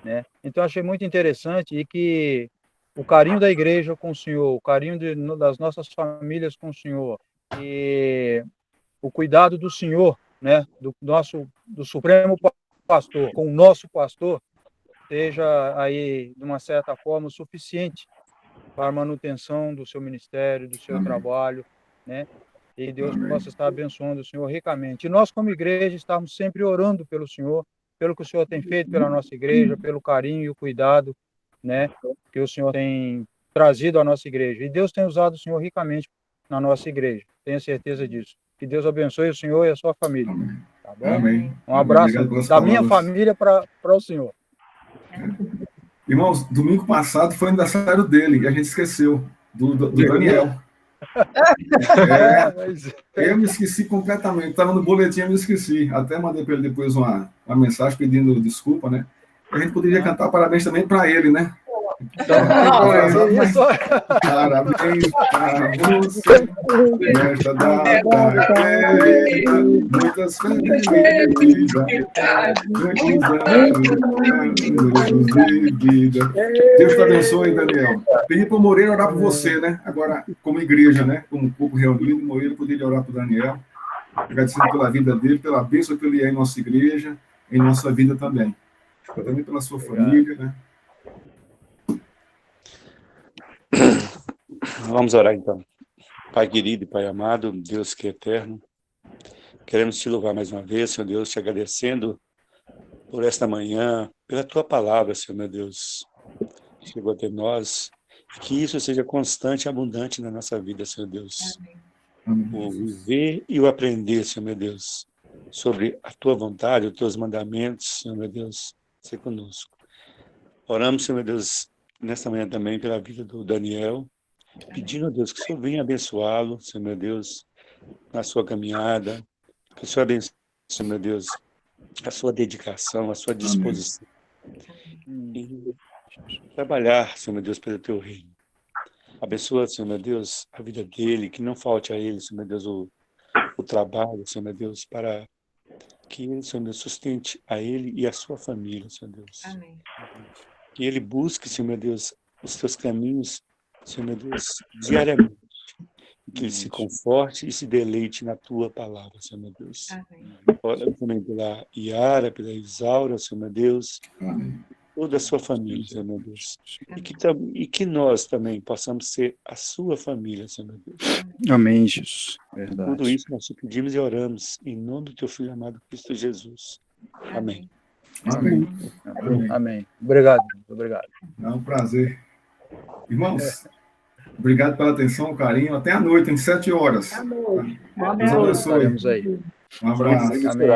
Né? Então, achei muito interessante e que o carinho da igreja com o Senhor, o carinho das nossas famílias com o Senhor e o cuidado do Senhor, né, do Supremo Pastor, com o nosso pastor, seja aí, de uma certa forma, o suficiente para a manutenção do seu ministério, do seu trabalho, né? E Deus possa estar abençoando o Senhor ricamente. E nós, como igreja, estamos sempre orando pelo Senhor, pelo que o Senhor tem feito pela nossa igreja, pelo carinho e o cuidado, né, que o Senhor tem trazido à nossa igreja. E Deus tem usado o Senhor ricamente na nossa igreja. Tenho certeza disso. Que Deus abençoe o Senhor e a sua família. Amém. Tá bom? Amém. Um abraço da minha família para o Senhor. Irmãos, domingo passado foi aniversário dele e a gente esqueceu, do Daniel. Eu me esqueci completamente. Estava no boletim, eu me esqueci. Até mandei para ele depois uma mensagem pedindo desculpa, né? A gente poderia cantar parabéns também para ele, né? Parabéns para você nesta data querida, muitas felicidades, muitos anos de vida. Deus te abençoe, Daniel. Pedi para o Moreira orar por você, né? Agora, como igreja, né? Como um pouco reunido, o Moreira poderia orar para o Daniel. agradecendo pela vida dele, pela bênção que ele é em nossa igreja, em nossa vida também. Também pela sua família, né? Vamos orar então. Pai querido e Pai amado, Deus que é eterno, queremos te louvar mais uma vez, Senhor Deus, te agradecendo por esta manhã, pela tua palavra, Senhor meu Deus, que chegou até nós, e que isso seja constante e abundante na nossa vida, Senhor Deus. O viver e o aprender, Senhor meu Deus, sobre a tua vontade, os teus mandamentos, Senhor meu Deus, ser conosco. Oramos, Senhor meu Deus, nesta manhã também pela vida do Daniel, pedindo a Deus que o Senhor venha abençoá-lo, Senhor meu Deus, na sua caminhada, que o Senhor abençoe, Senhor meu Deus, a sua dedicação, a sua disposição em trabalhar, Senhor meu Deus, pelo teu reino. Abençoa, Senhor meu Deus, a vida dele, que não falte a ele, Senhor meu Deus, o trabalho, Senhor meu Deus, para que ele, Senhor meu Deus, sustente a ele e a sua família, Senhor Deus. Amém. Que ele busque, Senhor meu Deus, os teus caminhos, Senhor meu Deus, diariamente. Que ele se conforte e se deleite na tua palavra, Senhor meu Deus. Amém. Ora também pela Iara, pela Isaura, Senhor meu Deus, toda a sua família, Senhor meu Deus. E que nós também possamos ser a sua família, Senhor meu Deus. Amém, Jesus. Verdade. Tudo isso nós te pedimos e oramos em nome do teu Filho amado Cristo Jesus. Amém. Amém. Amém. Obrigado. Obrigado. É um prazer. Irmãos, obrigado pela atenção, carinho. Até a noite, em 7 horas. Boa Deus noite. abençoe. Estaremos aí. Um abraço. Amém.